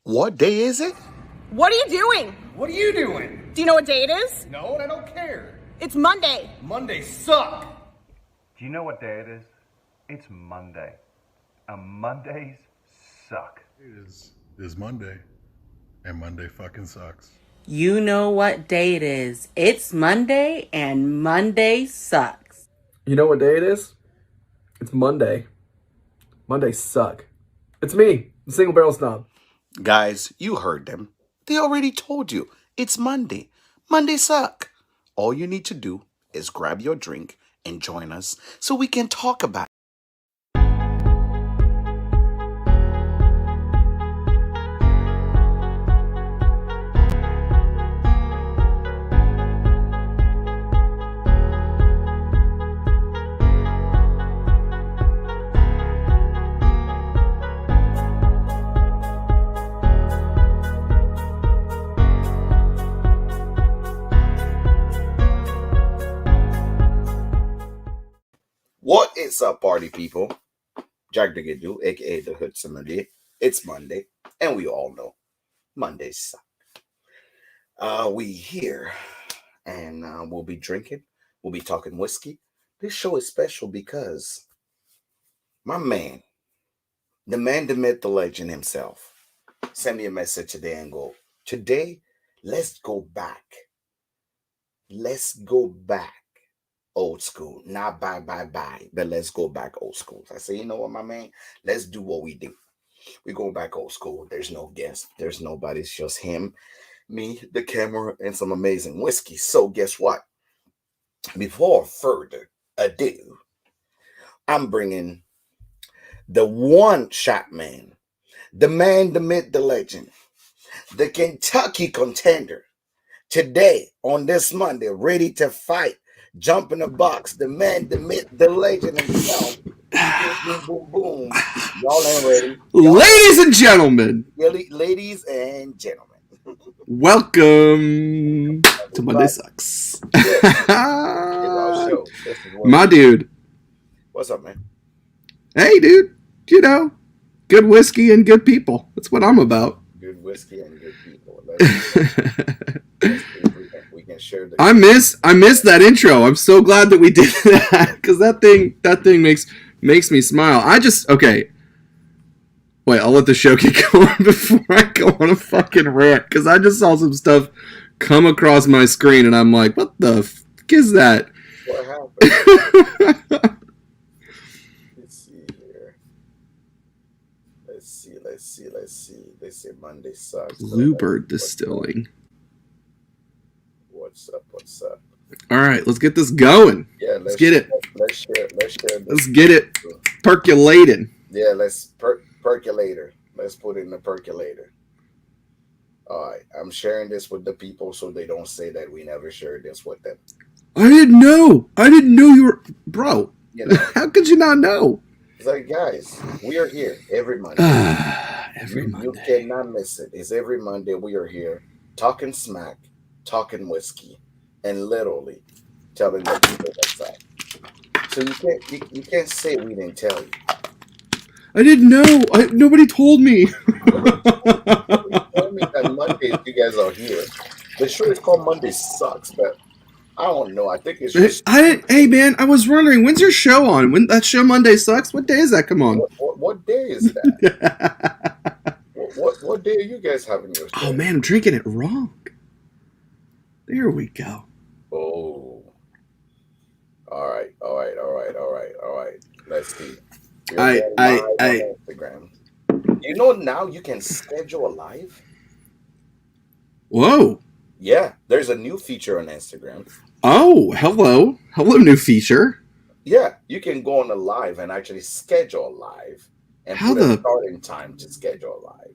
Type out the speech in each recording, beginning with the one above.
What day is it? What are you doing? What are you doing? Do you know what day it is? No, and I don't care. It's Monday. Mondays suck. Do you know what day it is? It's Monday. And Mondays suck. It is Monday, and Monday fucking sucks. You know what day it is. It's Monday, and Monday sucks. You know what day it is? It's Monday. Mondays suck. It's me, the single barrel snob. Guys, you heard them. They already told you. It's Monday. Monday suck. All you need to do is grab your drink and join us so we can talk about it. What is up, party people? Jack the Giddu, aka the Hood Sommelier. It's Monday, and we all know Mondays suck. We here, and we'll be drinking. We'll be talking whiskey. This show is special because my man, the man, the myth, the legend himself, sent me a message today and go, today, let's go back. Let's go back. Old school, not bye, but let's go back old school. I say, you know what, my man, let's do what we do. We go back old school. There's no guest. There's nobody. It's just him, me, the camera, and some amazing whiskey. So guess what? Before further ado, I'm bringing the one shot man, the man, the myth, the legend, the Kentucky contender. Today, on this Monday, ready to fight. Jump in the box, the man, the myth, the legend himself. Boom, boom, boom. Y'all ain't ready. Ladies and gentlemen. Ladies and gentlemen. Welcome to Monday Sucks. My dude. What's up, man? Hey, dude. You know, good whiskey and good people. That's what I'm about. Good whiskey and good people. We can share the. I miss that intro. I'm so glad that we did that because that thing makes me smile. Okay. Wait, I'll let the show get going before I go on a fucking rant because I just saw some stuff come across my screen and I'm like, what the fuck is that? What happened? Let's see here. Let's see. They say Monday sucks. Bluebird Distilling. What's up? All right, let's get this going. Yeah, let's get it. Let's share. Let's get it percolating. Yeah, let's percolator. Let's put it in the percolator. All right, I'm sharing this with the people so they don't say that we never shared this with them. I didn't know you were, bro. You know, how could you not know? It's like, guys, we are here every Monday. You cannot miss it. It's every Monday we are here talking smack, talking whiskey, and literally telling the people that's that. So you can't say we didn't tell you. I didn't know. Nobody told me. Tell me that Mondays you guys are here. The show is called Monday Sucks, but I don't know. I think it's just. Hey man, I was wondering when's your show on? When that show Monday Sucks? What day does that come on? What day is that? what day are you guys having your show? Oh man, I'm drinking it wrong. There we go. Oh. All right. Let's see. Instagram. You know now you can schedule a live? Whoa. Yeah, there's a new feature on Instagram. Oh, hello. Hello, new feature. Yeah, you can go on a live and actually schedule a live and put a starting time to schedule a live.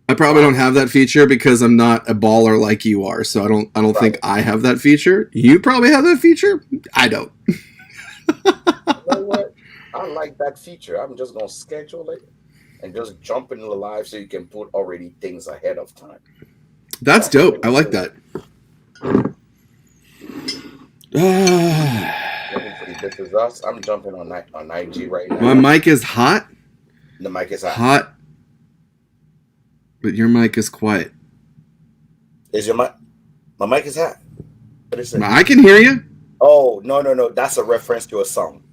I probably don't have that feature because I'm not a baller like you are, so I don't think I have that feature. You probably have that feature? I don't. You know what? I like that feature. I'm just gonna schedule it and just jump into the live so you can put already things ahead of time. That's dope. I like that. This is us. I'm jumping on IG right now. My mic is hot. The mic is hot. Hot. but your mic is quiet. Is your mic? My mic is hot. What is it? I can hear you. Oh, no. That's a reference to a song.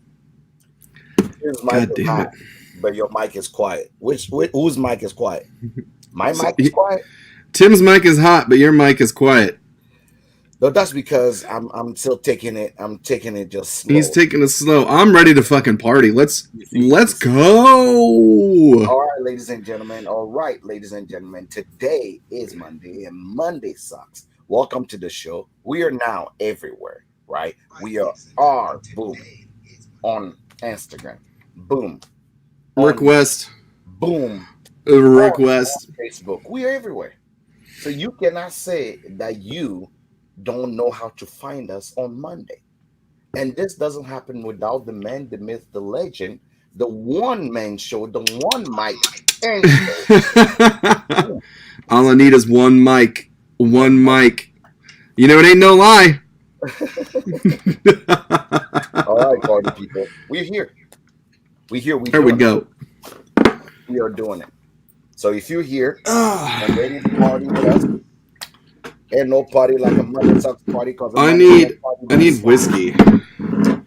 His mic God is damn hot, it. but your mic is quiet. Whose mic is quiet? My mic is quiet? Tim's mic is hot, but your mic is quiet. No, that's because I'm still taking it. I'm taking it just slow. He's taking it slow. I'm ready to fucking party. Let's go. All right, ladies and gentlemen. Today is Monday, and Monday sucks. Welcome to the show. We are now everywhere, right? We are boom on Instagram, boom. Rick West. Boom. Rick West. On Facebook. We are everywhere. So you cannot say that you don't know how to find us on Monday. And this doesn't happen without the man, the myth, the legend, the one-man show, the one mic. All I need is one mic. One mic. You know, it ain't no lie. All right, party people. We're here. There we go. We are doing it. So if you're here and ready to party with us, ain't no party like a Monday sucks party. I need whiskey. Right.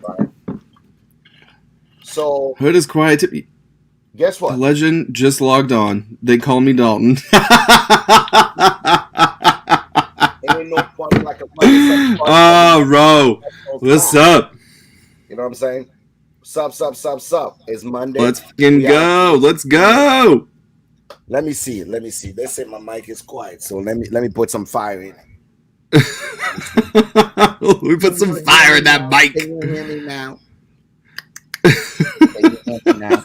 So Hood is quiet. Guess what? The legend just logged on. They call me Dalton. Ain't no party like a Monday sucks party. Oh, bro. What's up? You know what I'm saying? Sup. It's Monday. Let's fucking go. Let's go. Let me see. They say my mic is quiet, so let me put some fire in it. We put some fire in that mic. Can you hear me now? Can you hear me now?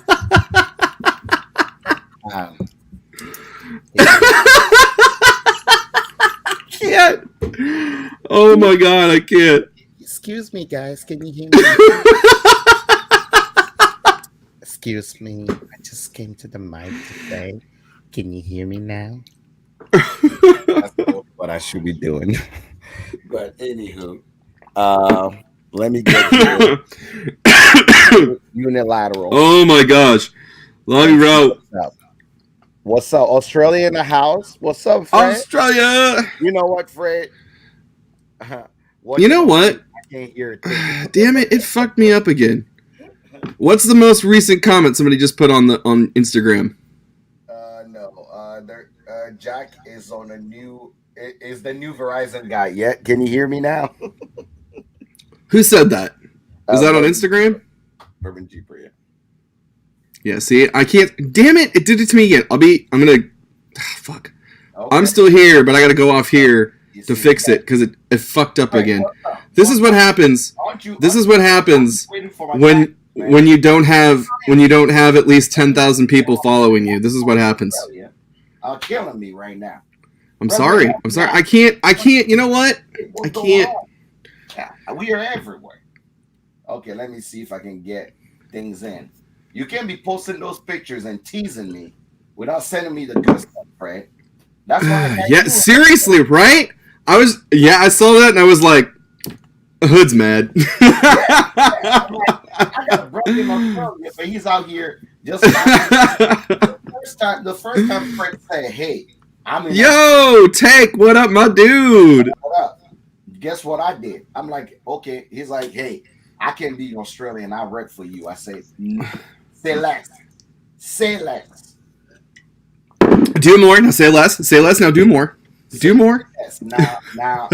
Can't. Oh my god, I can't. Excuse me, guys. Can you hear me? Excuse me. I just came to the mic to say, can you hear me now? That's what I should be doing. But anywho, let me get to unilateral. Oh my gosh. Love you, bro. What's up? Australia in the house? What's up, Fred? Australia. You know what, Fred? You know what? I can't hear it. Damn it, it fucked me up again. What's the most recent comment somebody just put on Instagram? Jack is on the new Verizon guy. Yeah, can you hear me now? Who said that? Is that on Instagram? Urban G Priya. Yeah, see, I can't. Damn it, it did it to me again. I'm gonna. Fuck. Okay. I'm still here, but I gotta go off here to fix it because it fucked up again. This is what happens. This is what happens when you don't have at least 10,000 people following you. This is what happens. Killing me right now. I'm sorry. I can't. You know what? I can't. We are everywhere. Okay, let me see if I can get things in. You can't be posting those pictures and teasing me without sending me the good stuff, right? That's why. Yeah, seriously, right? I saw that and I was like, Hood's mad. I got a brother in Australia, but he's out here just the first time Fred said, "Hey, I'm in." Yo, Tank, what up, my dude? What up? Guess what I did? I'm like, okay. He's like, "Hey, I can be in Australia and I wreck for you." I say, "Say less, say less." Do more. Now say less. Say less. Now do more. Do more. Yes. Now,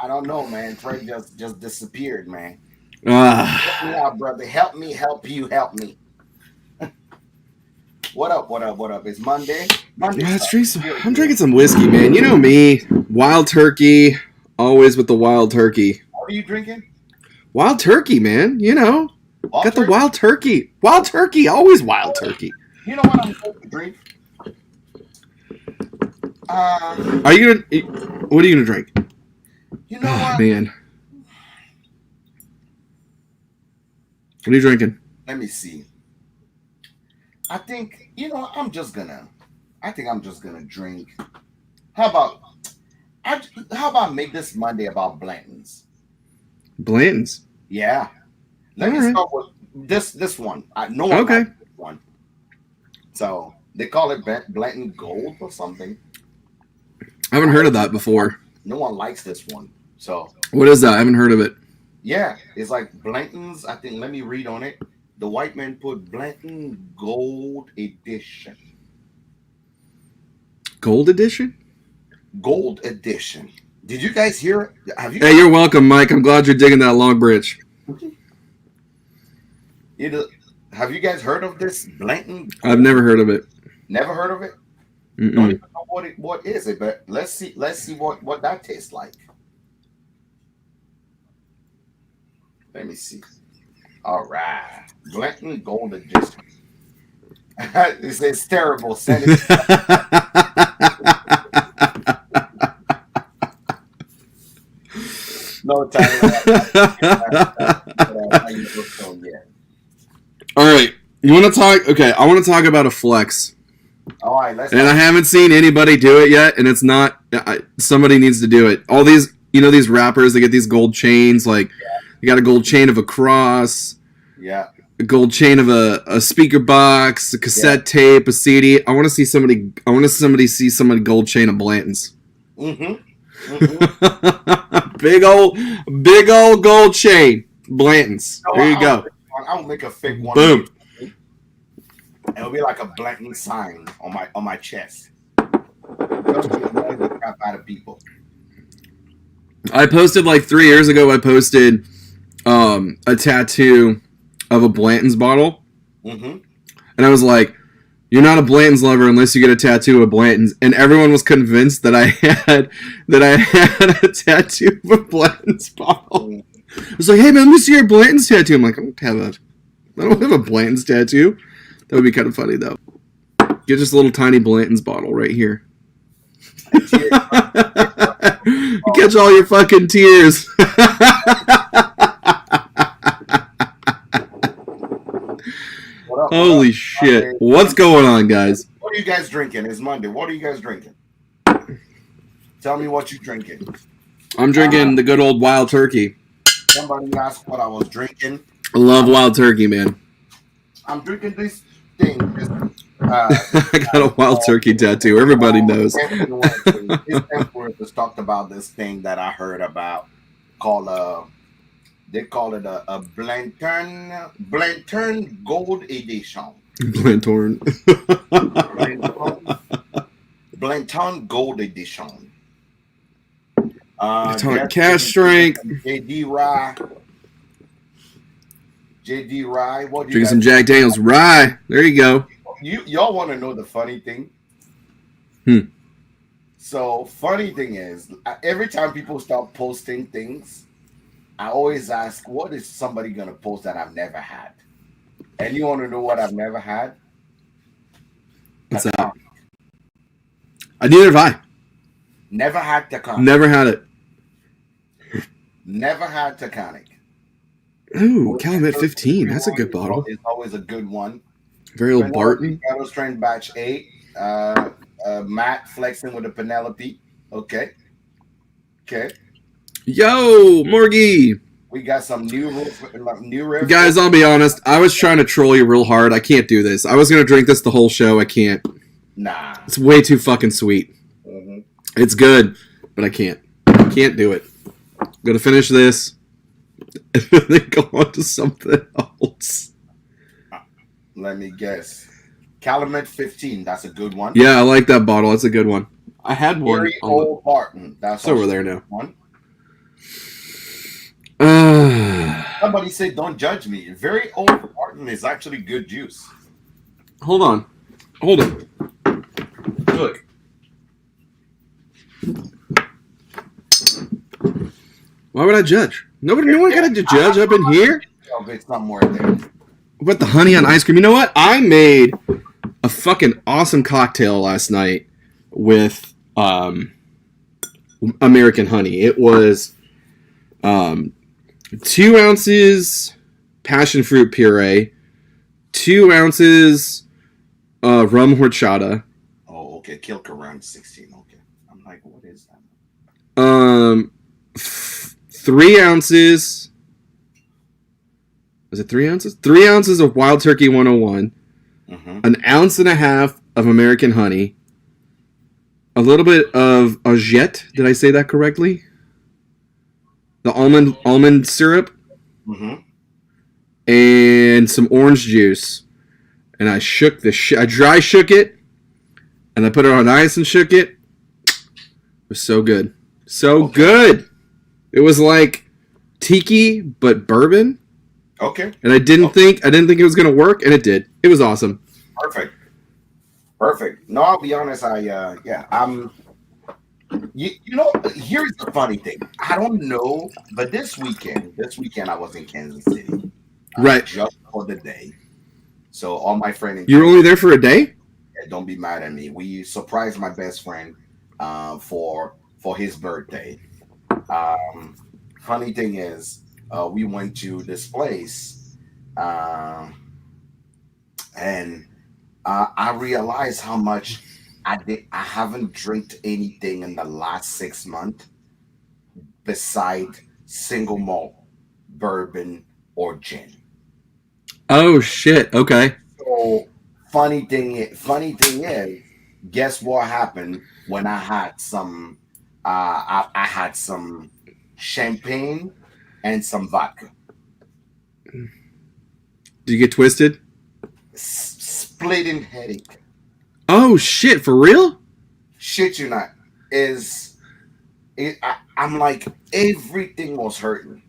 I don't know, man. Fred just disappeared, man. Help me out, brother. Help me, help you, help me. What up? It's Monday. I'm drinking some whiskey, man. You know me. Wild turkey. Always with the wild turkey. What are you drinking? Wild turkey, man. You know. Got the wild turkey. Wild turkey. Always wild turkey. You know what I'm going to drink? Are you gonna? What are you gonna drink? You know what, man? What are you drinking? Let me see. I think I'm just gonna drink. How about make this Monday about Blanton's? Blanton's. Yeah. Let me start with this one. I know. Okay. One. So They call it Blanton Gold or something. I haven't heard of that before. No one likes this one. So, What is that? I haven't heard of it. yeah, it's like Blanton's. I think, let me read on it. The white man put Blanton Gold Edition. Gold edition? Gold Edition. Did you guys hear? Have you? Hey, you're welcome, Mike. I'm glad you're digging that long bridge. Have you guys heard of this Blanton? I've never heard of it. Never heard of it. Don't Mm-mm. even know what is it, but let's see what that tastes like. Let me see. All right, Blanton Gold Edition. It's terrible. Send it. No time. All right. You want to talk? Okay, I want to talk about a flex. All right, let's. And I haven't seen anybody do it yet, and it's not. Somebody needs to do it. All these, these rappers, they get these gold chains. Like, you got a gold chain of a cross, Yeah. a gold chain of a speaker box, a cassette tape, a CD. I want to see somebody see somebody gold chain of Blanton's. Mm-hmm. big old gold chain, Blanton's. There you go. I'll make a fake one. Boom. It'll be like a Blanton sign on my chest. Just to annoy the crap out of people. I posted like 3 years ago. I posted a tattoo of a Blanton's bottle, Mm-hmm. and I was like, "You're not a Blanton's lover unless you get a tattoo of Blanton's." And everyone was convinced that I had a tattoo of a Blanton's bottle. I was like, "Hey man, let me see your Blanton's tattoo." I'm like, I don't have a Blanton's tattoo. That would be kind of funny though. Get just a little tiny Blanton's bottle right here. Catch all your fucking tears. Holy shit. What's going on, guys? What are you guys drinking? It's Monday. What are you guys drinking? Tell me what you're drinking. I'm drinking the good old Wild Turkey. Somebody asked what I was drinking. I love Wild Turkey, man. I'm drinking this thing. I got a Wild Turkey tattoo. Everybody knows. His Emperor just talked about this thing that I heard about called they call it a Blanton Gold Edition. Blantorn. Blanton Gold Edition. Talking cash strength. JD Rye. What do you Drinking guys some Jack Daniels rye. There you go. Y'all want to know the funny thing? So funny thing is, every time people start posting things, I always ask, what is somebody gonna post that I've never had? And you want to know what I've never had? What's that? Neither have I. Never had Taconic. Never had it. Never had Taconic. Ooh, Calumet 15. That's a good bottle. It's always a good one. Very old Barton. Battle Strain Batch 8. Matt flexing with a Penelope. Okay. Yo, Morgie. We got some new riff. Guys, I'll be honest. I was trying to troll you real hard. I can't do this. I was going to drink this the whole show. I can't. Nah. It's way too fucking sweet. Mm-hmm. It's good, but I can't. I can't do it. I'm going to finish this and then go on to something else. Let me guess. Calumet 15. That's a good one. Yeah, I like that bottle. That's a good one. I had one. Very old Barton. That's It's over also there a now. good one. Somebody said, "Don't judge me." Very old Barton is actually good juice. Hold on. Look. Why would I judge? No one got to judge up in here. Of it somewhere there. What the honey on ice cream? You know what? I made a fucking awesome cocktail last night with American honey. It was 2 ounces passion fruit puree, 2 ounces rum horchata. Oh, okay. Kilk around 16. Okay. I'm like, what is that? 3 ounces. Was it 3 ounces? 3 ounces of Wild Turkey 101. Mm-hmm. An ounce and a half of American honey, a little bit of Agette. Did I say that correctly? The almond syrup, and some orange juice. And I shook I dry shook it, and I put it on ice and shook it. It was so good. So good. It was like tiki, but bourbon. Okay. And I didn't think it was gonna work, and it did. It was awesome. Perfect. No, I'll be honest. You know, here's the funny thing. I don't know, but this weekend I was in Kansas City, Right. just for the day. So all my friends, You were only there for a day? don't be mad at me. We surprised my best friend for his birthday. Funny thing is, we went to this place, and I realized how much I haven't drank anything in the last 6 months beside single malt, bourbon, or gin. Oh shit. Okay. So funny thing is, guess what happened when I had some? I had some champagne and some vodka. Did you get twisted? Splitting headache. Oh shit, for real? Shit you not. I'm like, everything was hurting.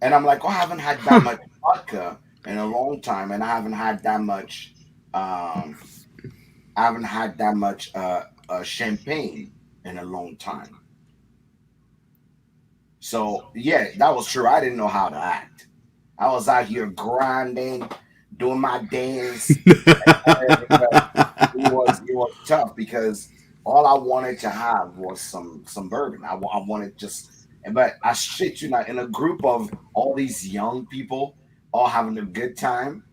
And I'm like, oh, I haven't had that much vodka in a long time, and I haven't had that much champagne in a long time. So yeah, that was true. I didn't know how to act. I was out here grinding, doing my dance. It was tough because all I wanted to have was some bourbon. I wanted but I shit you not, in a group of all these young people all having a good time,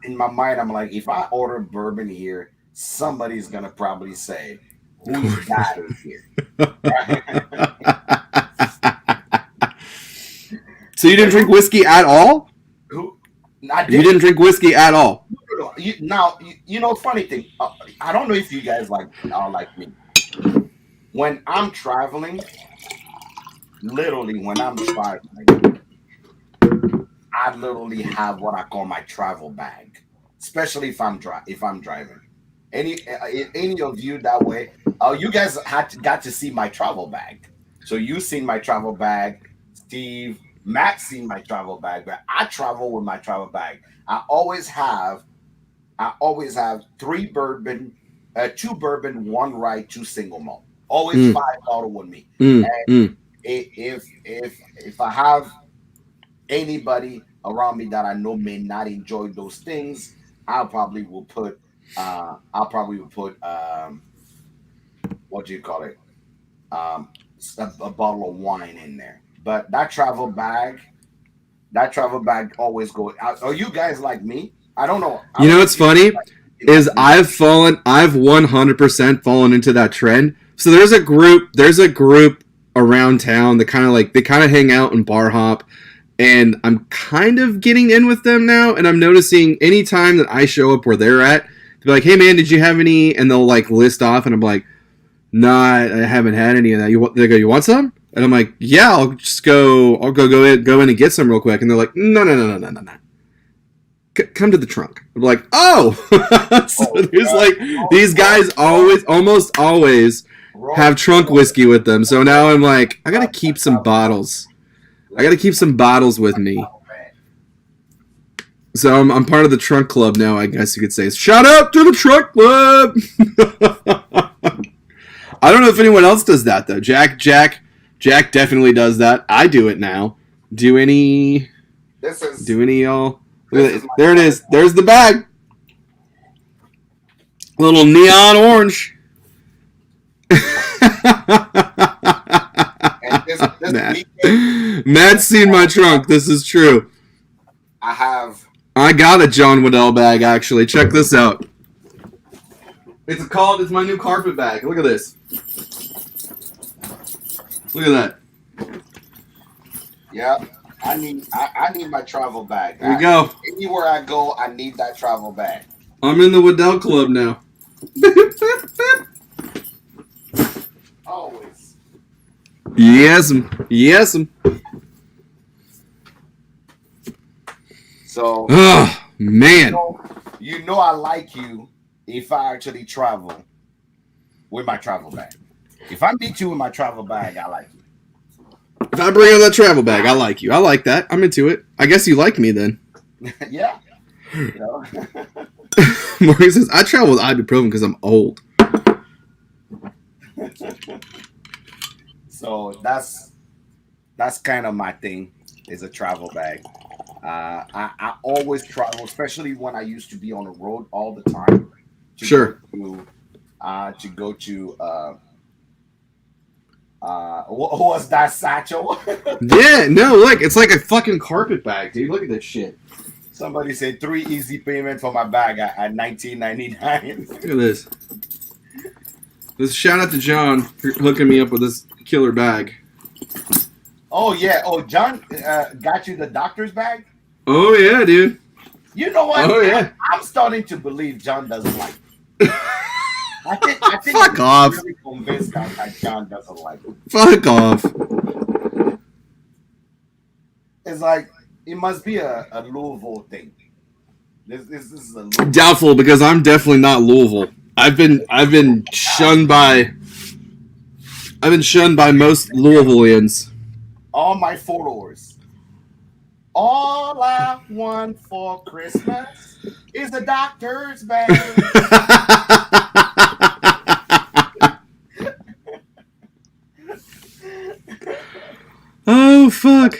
in my mind, I'm like, if I order bourbon here, somebody's gonna probably say, who's that in here? So you didn't drink whiskey at all? You You didn't drink whiskey at all? You know, funny thing. I don't know if you guys are like me. When I'm traveling, I literally have what I call my travel bag, especially if I'm driving. Any of you that way? You guys got to see my travel bag. So you seen my travel bag, Steve. Matt seen my travel bag, but I travel with my travel bag. I always have 3 bourbon, 2 bourbon, 1 rye, 2 single malt. Always 5 bottle with me. And if I have anybody around me that I know may not enjoy those things, I probably will put what do you call it? A bottle of wine in there. But that travel bag always goes out. Are you guys like me? I don't know. You know what's funny is I've 100% fallen into that trend. So there's a group around town that kind of hang out and bar hop, and I'm kind of getting in with them now, and I'm noticing anytime that I show up where they're at, they're like, hey man, did you have any? And they'll like list off, and I'm like, nah, I haven't had any of that. They go, you want some? And I'm like, yeah, I'll go in and get some real quick. And they're like, no. Come to the trunk. I'm like, oh. So there's like, these guys almost always have trunk whiskey with them. So now I'm like, I gotta keep some bottles. With me. So I'm part of the trunk club now, I guess you could say. Shout out to the trunk club. I don't know if anyone else does that though. Jack definitely does that. I do it now. Do any y'all? There it is. There's the bag. Little neon orange. Matt's seen my trunk. This is true. I got a John Waddell bag actually. Check this out. It's my new carpet bag. Look at this. Look at that. Yeah, I need my travel bag. There you go. Anywhere I go, I need that travel bag. I'm in the Waddell Club now. Always. Yes. So Oh, man. you know I like you if I actually travel with my travel bag. If I meet you with my travel bag, I like you. If I bring out that travel bag, I like you. I like that. I'm into it. I guess you like me then. Yeah. You know? Morgan says, I travel with ibuprofen because I'm old. So that's kind of my thing, is a travel bag. I always travel, especially when I used to be on the road all the time. Sure. To go to what was that, satchel? Yeah, no, look, it's like a fucking carpet bag, dude. Look at this shit. Somebody said 3 easy payment for my bag at $19.99. Look at this. This shout out to John for hooking me up with this killer bag. Oh yeah. Oh, John got you the doctor's bag. Oh yeah, dude. You know what? Oh yeah. I'm starting to believe John doesn't like it. I think Fuck I'm off. really convinced that John doesn't like it. Fuck off. It's like it must be a Louisville thing. This is a Louisville. Doubtful because I'm definitely not Louisville. I've been shunned by most Louisvillians. All my followers. All I want for Christmas is a doctor's bag. Oh fuck.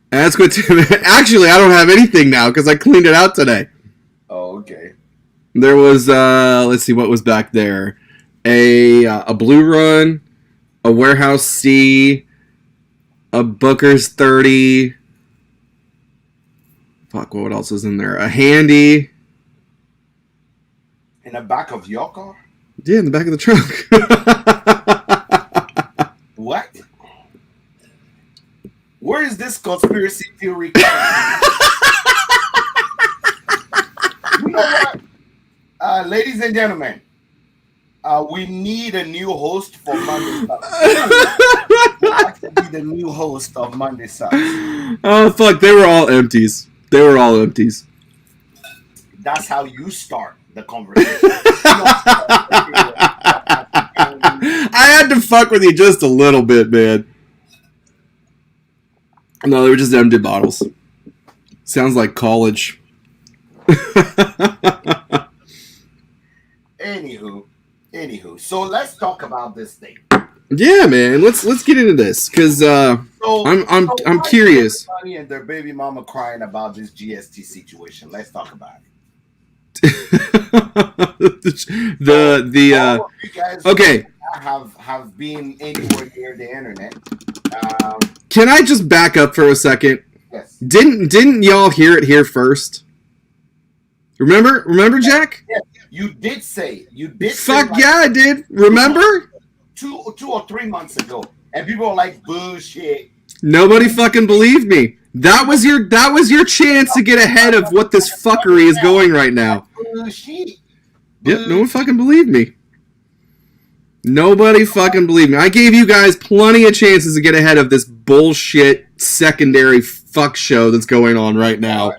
That's good too. Actually, I don't have anything now because I cleaned it out today. Oh, okay. There was let's see what was back there. A Blue Run, a Warehouse C, a Booker's 30. Fuck, what else is in there? A Handy. In the back of your car? Yeah, in the back of the trunk. What? Where is this conspiracy theory coming from? You know what? Ladies and gentlemen, we need a new host for Monday Sucks. Who wants to be the new host of Monday Sucks? Oh fuck, they were all empties. That's how you start the conversation. I had to fuck with you just a little bit, man. No, they were just empty bottles. Sounds like college. Anywho, so let's talk about this thing. Yeah, man. Let's get into this because I'm why curious. is everybody and their baby mama crying about this GST situation? Let's talk about it. All of you guys okay. have been anywhere near the internet. Can I just back up for a second? Yes. Didn't y'all hear it here first? Remember, Jack? Yes. You did say Fuck like yeah, I did. Remember? 2 or 3 months ago, and people were like, bullshit. Nobody fucking believed me. That was your chance to get ahead of what this fuckery is going right now. Bullshit. Yep, no one fucking believed me. Nobody fucking believed me. I gave you guys plenty of chances to get ahead of this bullshit secondary fuck show that's going on right now.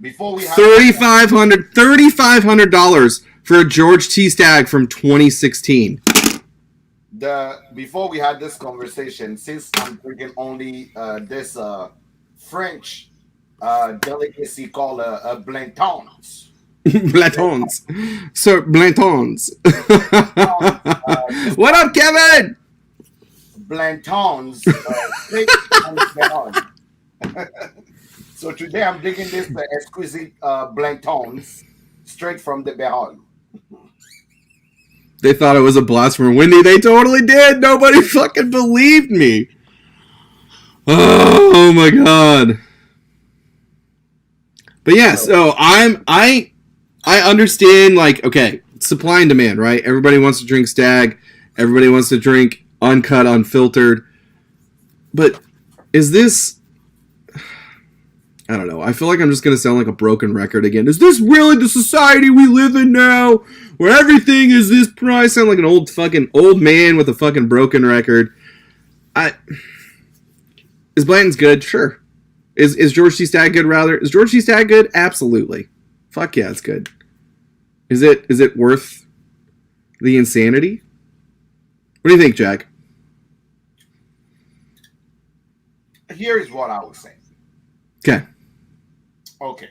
Before we have $3,500 for a George T. Stagg from 2016. Before we had this conversation, since I'm drinking only this French delicacy called a Blantons. Blantons. Sir Blantons. What up, Kevin? Blantons. So today I'm drinking this exquisite Blantons straight from the barrel. They thought it was a blasphemy. Wendy, they totally did. Nobody fucking believed me. Oh my god. But yeah, so I understand, like, okay, supply and demand, right? Everybody wants to drink Stag. Everybody wants to drink uncut, unfiltered. But is this I don't know. I feel like I'm just going to sound like a broken record again. Is this really the society we live in now? Where everything is this price? I sound like an old man with a fucking broken record. Is Blanton's good? Sure. Is George C. Stagg good, rather? Is George C. Stagg good? Absolutely. Fuck yeah, it's good. Is it worth the insanity? What do you think, Jack? Here's what I would say. Okay.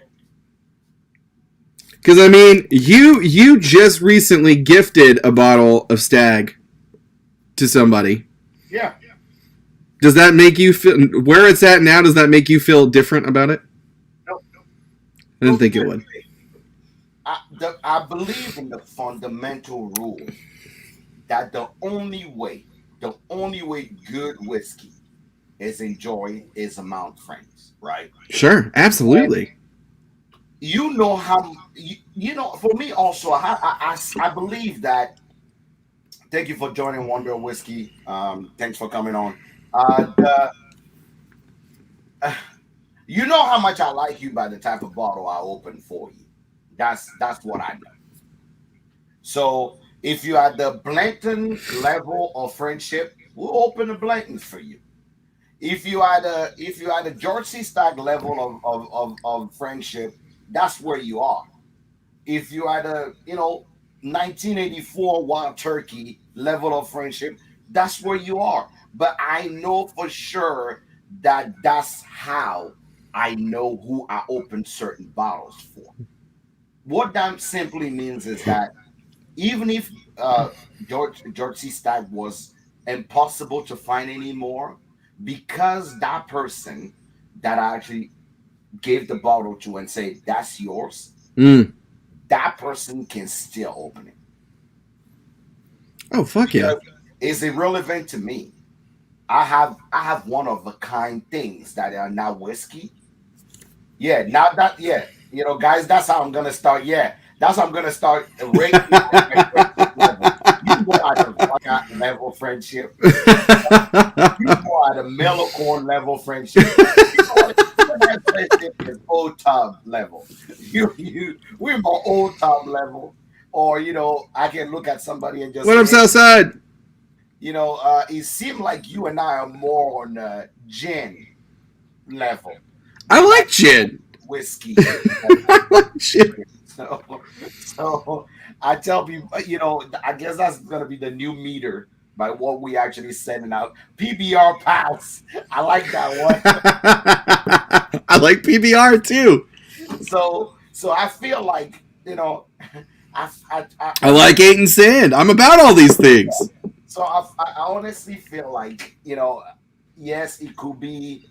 Because, I mean, you just recently gifted a bottle of Stagg to somebody. Yeah. Does that make you feel... Where it's at now, does that make you feel different about it? No. I didn't think it would. I believe in the fundamental rule that the only way good whiskey is enjoyed is among friends, right? Sure, absolutely. You know how for me also, I believe that. Thank you for joining One Barrel Whiskey. Thanks for coming on. You know how much I like you by the type of bottle I open for you. That's what I know. So if you're at the Blanton level of friendship, we'll open the Blantons for you. If you are the George C. Stagg level of friendship, that's where you are. If you are the 1984 Wild Turkey level of friendship, that's where you are. But I know for sure that that's how I know who I open certain bottles for. What that simply means is that even if George C. Stagg was impossible to find anymore, because that person that I actually gave the bottle to and said, that's yours, that person can still open it. Oh, fuck yeah. It's irrelevant to me. I have one of a kind things that are not whiskey. Yeah, now that, guys, that's how I'm gonna start. Yeah, that's how I'm gonna start rating level. You go at the fuck level friendship. You go at a Mellocorn level friendship. You go at friendship old tub level. We're more old tub level. Or I can look at somebody and just what up, Southside? It seemed like you and I are more on gin level. I like gin. Whiskey. I like gin. So I tell people, I guess that's going to be the new meter by what we actually sending out. PBR pass. I like that one. I like PBR too. So I feel like, I like 8 and Sand. I'm about all these things. So I honestly feel like, yes, it could be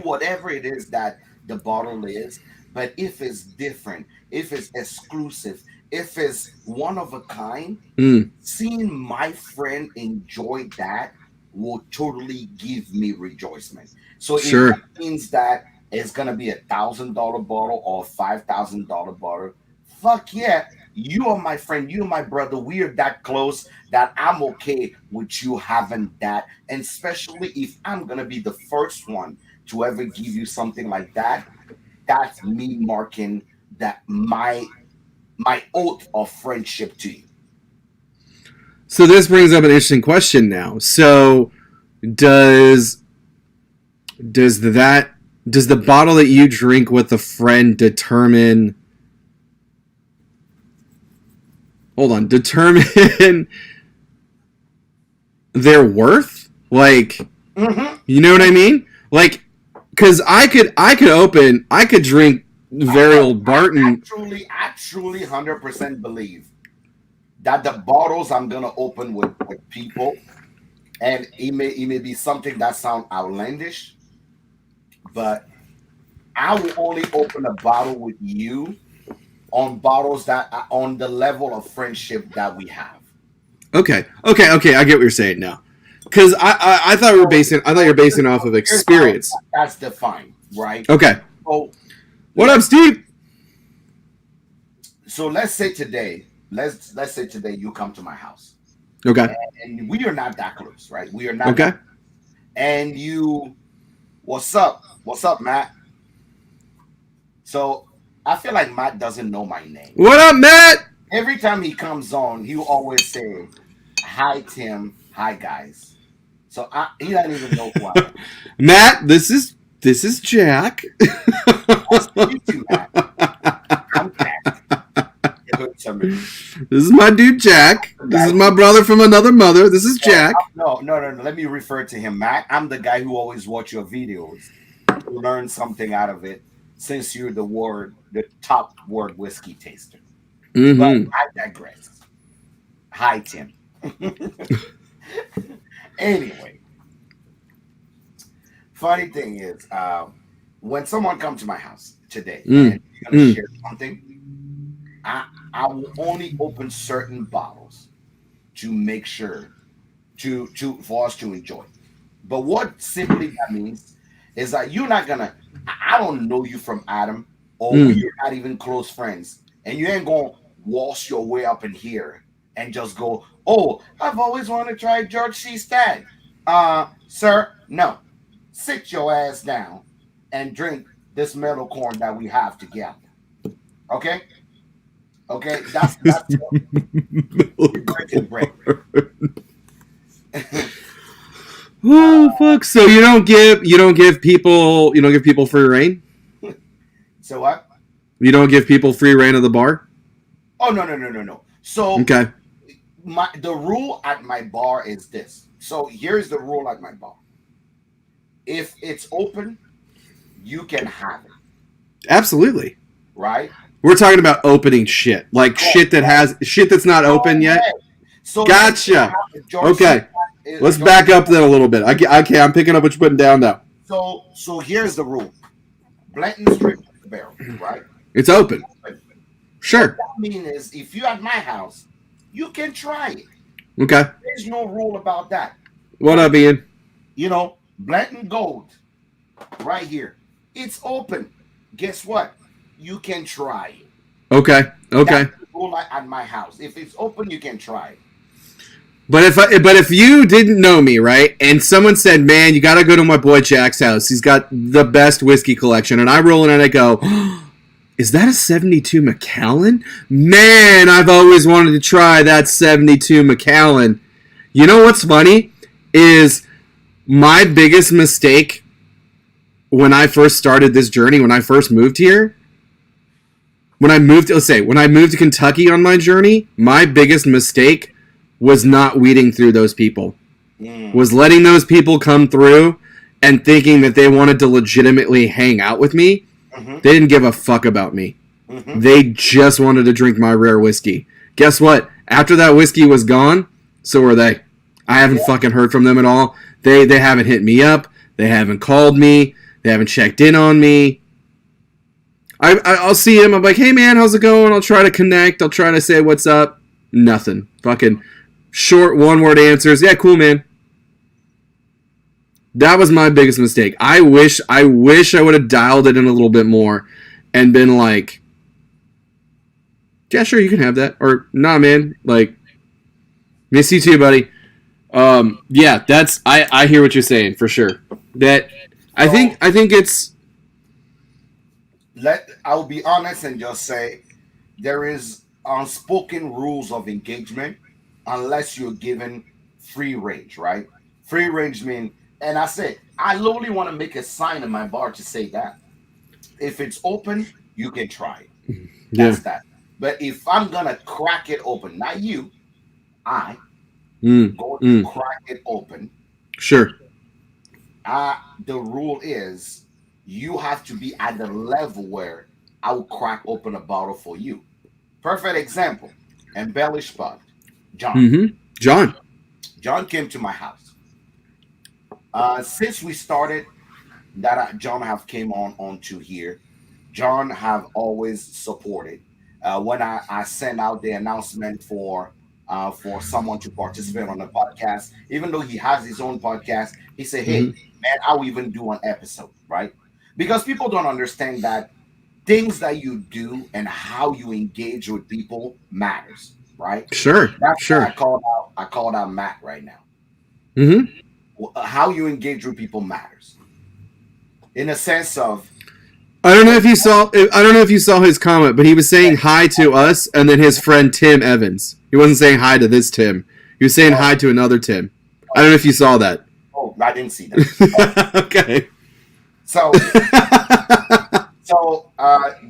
whatever it is that the bottle is, but if it's different, if it's exclusive, if it's one of a kind, seeing my friend enjoy that will totally give me rejoicement. So sure. If that means that it's gonna be $1,000 bottle or $5,000 bottle, fuck yeah. You are my friend, you are my brother. We are that close that I'm okay with you having that. And especially if I'm gonna be the first one to ever give you something like that, that's me marking that my oath of friendship to you. So this brings up an interesting question now. So does the bottle that you drink with a friend determine their worth? Like, you know what I mean? Like, because I could drink very old Barton. I truly 100% believe that the bottles I'm gonna open with people, and it may be something that sounds outlandish, but I will only open a bottle with you on bottles that are on the level of friendship that we have. Okay. I get what you're saying now. Because I thought you were basing off of experience. That's defined, right? Okay. So, what up, Steve? So let's say today you come to my house. Okay. And we are not that close, right? We are not. Okay. And you, what's up? What's up, Matt? So I feel like Matt doesn't know my name. What up, Matt? Every time he comes on, he will always say, "Hi Tim, hi guys." So he doesn't even know who I am. Matt, this is Jack. Nice to meet you, Matt. I'm Jack. This is my dude Jack. This is my brother from another mother. This is Jack. No. Let me refer to him, Matt. I'm the guy who always watch your videos to learn something out of it. Since you're the top word whiskey taster. Mm-hmm. But I digress. Hi, Tim. Anyway, funny thing is, when someone comes to my house today and you're gonna share something, I will only open certain bottles to make sure for us to enjoy. But what simply that means is that you're not gonna. I don't know you from Adam, or you're not even close friends, and you ain't gonna wash your way up in here and just go, "Oh, I've always wanted to try George C. Stagg." Sir, no. Sit your ass down and drink this metal corn that we have together. Okay? Okay, that's break. Oh fuck! So you don't give people free reign. So what? You don't give people free reign of the bar. Oh no. So Okay. The rule at my bar is this. So here's the rule at my bar. If it's open, you can have it. Absolutely. Right? We're talking about opening shit, like shit that's not open yet. So Gotcha. Okay. Let's back up then a little bit. Okay, I'm picking up what you're putting down now. So here's the rule. Blanton's straight from the barrel, right? It's open. Sure. What that means is if you're at my house, you can try it. Okay. There's no rule about that. What up, Ian? You know, Blanton Gold, right here. It's open. Guess what? You can try it. Okay. That's the rule at my house. If it's open, you can try it. But if you didn't know me, right, and someone said, "Man, you got to go to my boy Jack's house. He's got the best whiskey collection," and I roll in and I go, oh, "Is that a 72 Macallan? Man, I've always wanted to try that 72 Macallan." You know what's funny is my biggest mistake when I first started this journey, when I first moved here. When I moved to Kentucky on my journey, my biggest mistake was not weeding through those people. Was letting those people come through and thinking that they wanted to legitimately hang out with me. They didn't give a fuck about me. They just wanted to drink my rare whiskey. Guess what? After that whiskey was gone, so were they. I haven't fucking heard from them at all. They haven't hit me up. They haven't called me. They haven't checked in on me. I'll see him. I'm like, "Hey man, how's it going?" I'll try to connect. I'll try to say what's up. Nothing. Fucking short one-word answers. Yeah, cool, man. That was my biggest mistake. I wish I would have dialed it in a little bit more and been like, "Yeah, sure, you can have that." Or, "Nah, man, like, miss you too, buddy." Yeah, that's I hear what you're saying for sure. That I think it's. I'll be honest and just say there is unspoken rules of engagement unless you're given free range, right? Free range mean, and I literally want to make a sign in my bar to say that. If it's open, you can try it. That's that. But if I'm gonna crack it open, not you, I go to crack it open. Sure. The rule is you have to be at the level where I will crack open a bottle for you. Perfect example. Embellish Bud. John. John came to my house. Since we started, that John have came on to here. John have always supported. When I send out the announcement for someone to participate on the podcast, even though he has his own podcast, he said, "Hey, man, I'll even do an episode," right? Because people don't understand that things that you do and how you engage with people matters, right? Sure. That's sure. why I called out Matt right now. How you engage with people matters. In a sense of I don't know if you saw. I don't know if you saw his comment, but he was saying hi to us, and then his friend Tim Evans. He wasn't saying hi to this Tim. He was saying hi to another Tim. I don't know if you saw that. Oh, I didn't see that. Okay. So,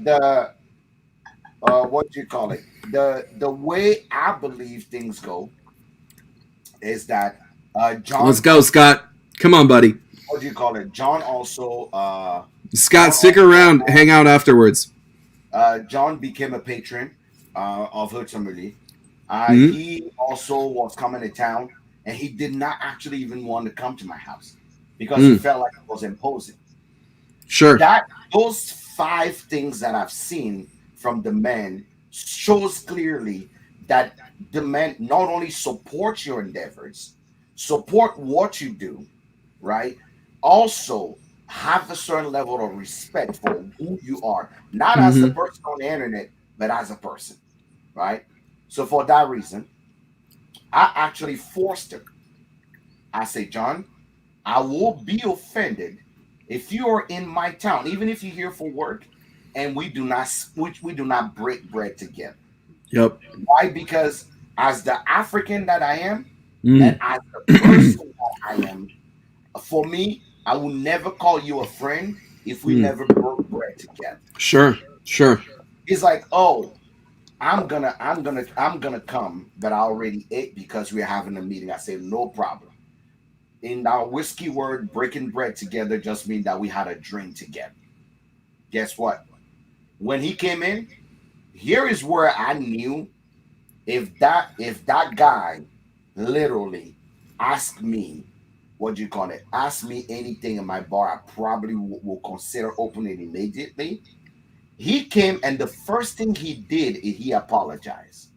the what do you call it? The way I believe things go is that John. Let's go, Scott. Come on, buddy. What do you call it? John also. Scott, stick around. Hang out afterwards. John became a patron of Hood Sommelier. Mhm. He also was coming to town, and he did not actually even want to come to my house because he felt like it was imposing. Sure. Those 5 things that I've seen from the man shows clearly that the man not only supports your endeavors, support what you do, right? Also have a certain level of respect for who you are, not as a person on the internet, but as a person, right? So for that reason, I actually forced him. I say, John, I will be offended if you are in my town, even if you're here for work, and we do not break bread together. Yep. Why? Because as the African that I am, and as the person that I am, for me, I will never call you a friend if we never broke bread together. Sure. He's like, oh, I'm gonna come, but I already ate because we're having a meeting. I say, no problem. In our whiskey word, breaking bread together just means that we had a drink together. Guess what? When he came in, here is where I knew if that guy literally asked me, what do you call it? Ask me anything in my bar, I probably will consider opening immediately. He came, and the first thing he did is he apologized.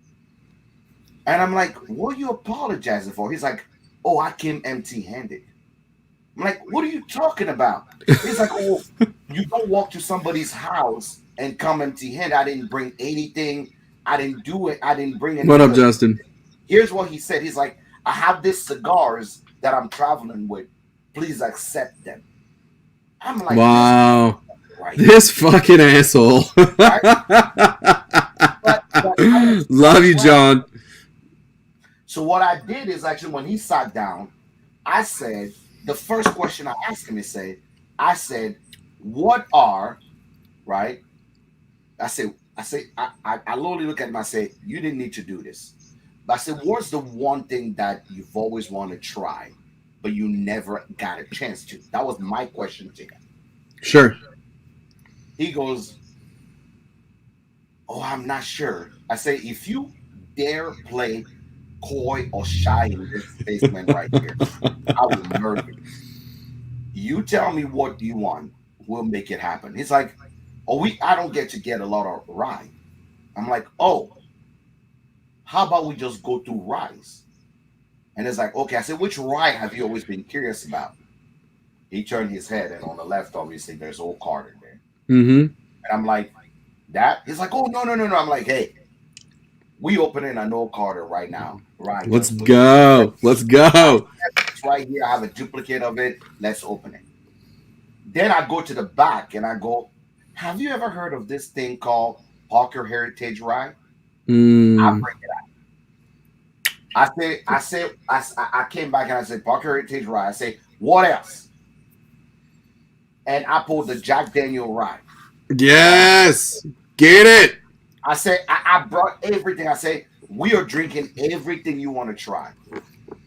And I'm like, what are you apologizing for? He's like, oh, I came empty-handed. I'm like, what are you talking about? He's like, oh, you don't walk to somebody's house and come empty-handed. I didn't bring anything. I didn't do it. I didn't bring anything. What up, Justin? Here's what he said. He's like, I have these cigars that I'm traveling with. Please accept them. I'm like, wow. Right. This fucking asshole. But Love you, John. So what I did is actually when he sat down, I said, the first question I asked him is I said, what are, right? I literally look at him, I say, you didn't need to do this. But I said, what's the one thing that you've always wanted to try, but you never got a chance to? That was my question to him. Sure. He goes, oh, I'm not sure. I say, if you dare play coy or shy in this basement right here, I will murder you. You tell me what you want, we'll make it happen. He's like, oh, I don't get a lot of rye. I'm like, oh, how about we just go through ryes? And it's like, okay. I said, which rye have you always been curious about? He turned his head, and on the left, obviously, there's Old Carter there. And I'm like, that? He's like, oh, no. I'm like, hey, we opening an Old Carter right now. Right. Let's go. Let's go. It's right here. I have a duplicate of it. Let's open it. Then I go to the back, and I go, have you ever heard of this thing called Parker Heritage Rye? I bring it out. I came back and I said, Parker Heritage Rye. I say, what else? And I pulled the Jack Daniel Rye. Yes. Get it. I said, I brought everything. I say, we are drinking everything you want to try.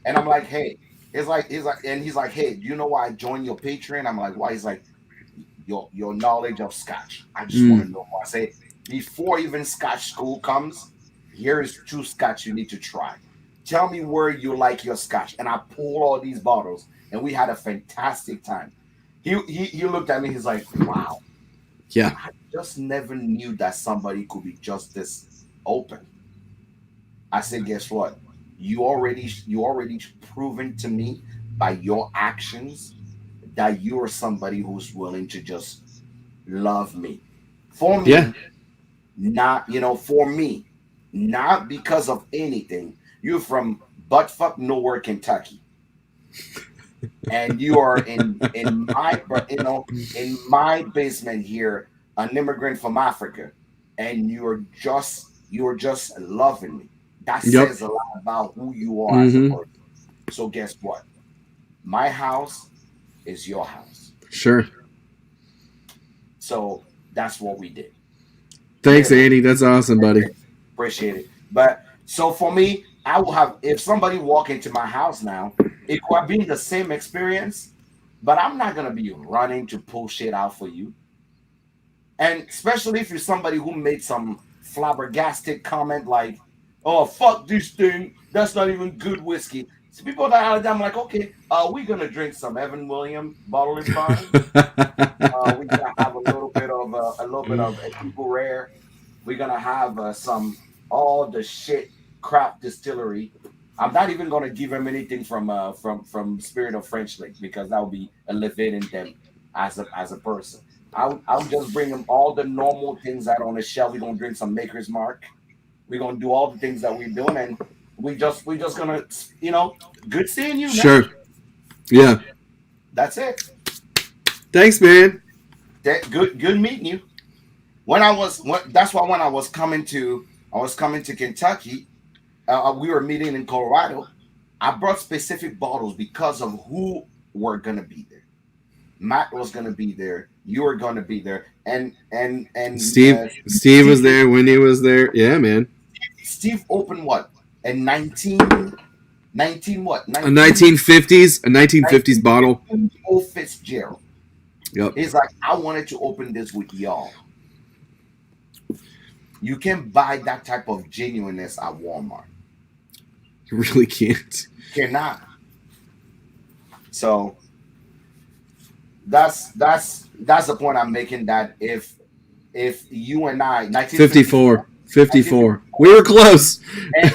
And I'm like, hey, he's like, hey, do you know why I joined your Patreon? I'm like, why? He's like, your knowledge of Scotch. I just want to know more. I say, before even Scotch school comes, here is 2 Scotch you need to try. Tell me where you like your Scotch. And I pulled all these bottles, and we had a fantastic time. He looked at me. He's like, wow. Yeah. I just never knew that somebody could be just this open. I said, guess what? You already proven to me by your actions that you are somebody who's willing to just love me. For me, for me, not because of anything. You're from buttfuck nowhere, Kentucky. And you are in my basement here an immigrant from Africa, and you're just loving me. That Yep. says a lot about who you are as a Mhm. person. So guess what? My house is your house. Sure. So that's what we did. Thanks, Yeah. Andy. That's awesome, buddy. Appreciate it. But so for me, I will have, if somebody walk into my house now, it could have been the same experience, but I'm not gonna be running to pull shit out for you. And especially if you're somebody who made some flabbergasted comment like, "Oh fuck this thing, that's not even good whiskey." So people that I'm like, okay, we're gonna drink some Evan Williams bottle and bond. We're gonna have a little bit of a Eagle Rare. We're gonna have some all the shit crap distillery. I'm not even gonna give him anything from Spirit of French Lake because that would be elevating them as a person. I'll just bring him all the normal things that are on the shelf. We're gonna drink some Maker's Mark. We're gonna do all the things that we're doing, and we just gonna good seeing you. Man. Sure. Yeah. That's it. Thanks, man. Good meeting you. That's why when I was coming to Kentucky, we were meeting in Colorado. I brought specific bottles because of who were gonna be there. Matt was gonna be there. You were gonna be there, and Steve was there. Wendy was there. Yeah, man. Steve opened what in 19 what? A 1950s bottle. Old Fitzgerald. Yep. He's like, I wanted to open this with y'all. You can buy that type of genuineness at Walmart. You really can't. Cannot. So that's the point I'm making. That if you and I 54. We were close. and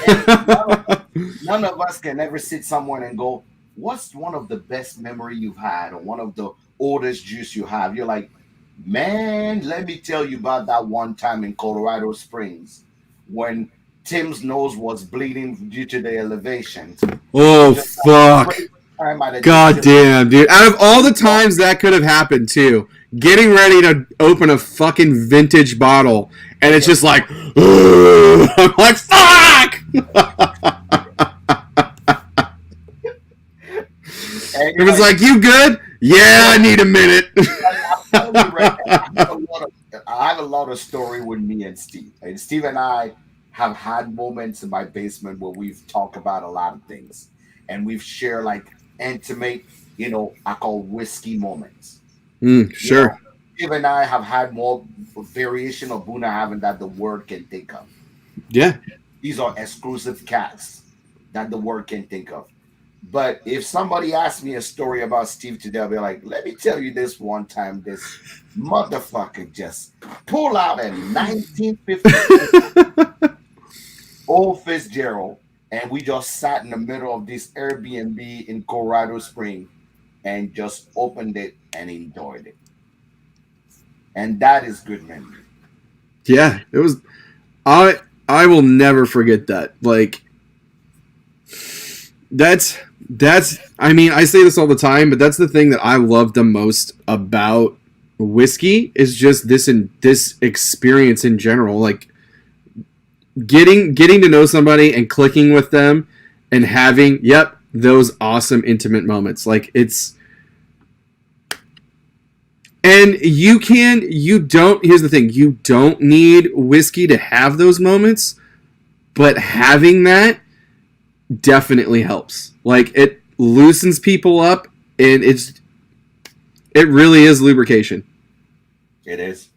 none of us can ever sit somewhere and go, what's one of the best memory you've had, or one of the oldest juice you have? You're like, man, let me tell you about that one time in Colorado Springs when Tim's nose was bleeding due to the elevation. Oh, Just fuck. God damn. damn, dude. Out of all the times that could have happened, too, getting ready to open a fucking vintage bottle, and it's just like, I'm like, fuck! It was like, you good? Yeah, I need a minute. I have a lot of story with me and Steve. And Steve and I have had moments in my basement where we've talked about a lot of things. And we've shared like intimate, I call whiskey moments. Sure. Steve and I have had more variation of Bunnahabhain that the word can think of. Yeah. These are exclusive casks that the word can think of. But if somebody asks me a story about Steve today, I'll be like, let me tell you this one time this motherfucker just pulled out a 1950 Old Fitzgerald, and we just sat in the middle of this Airbnb in Colorado Springs and just opened it and enjoyed it. And that is good memory. Yeah, it was. I will never forget that. Like, that's. I mean, I say this all the time, but that's the thing that I love the most about whiskey is just this experience in general. Like, getting to know somebody and clicking with them and having those awesome intimate moments. Like, it's. And here's the thing, you don't need whiskey to have those moments, but having that definitely helps. Like, it loosens people up, and it really is lubrication. It is.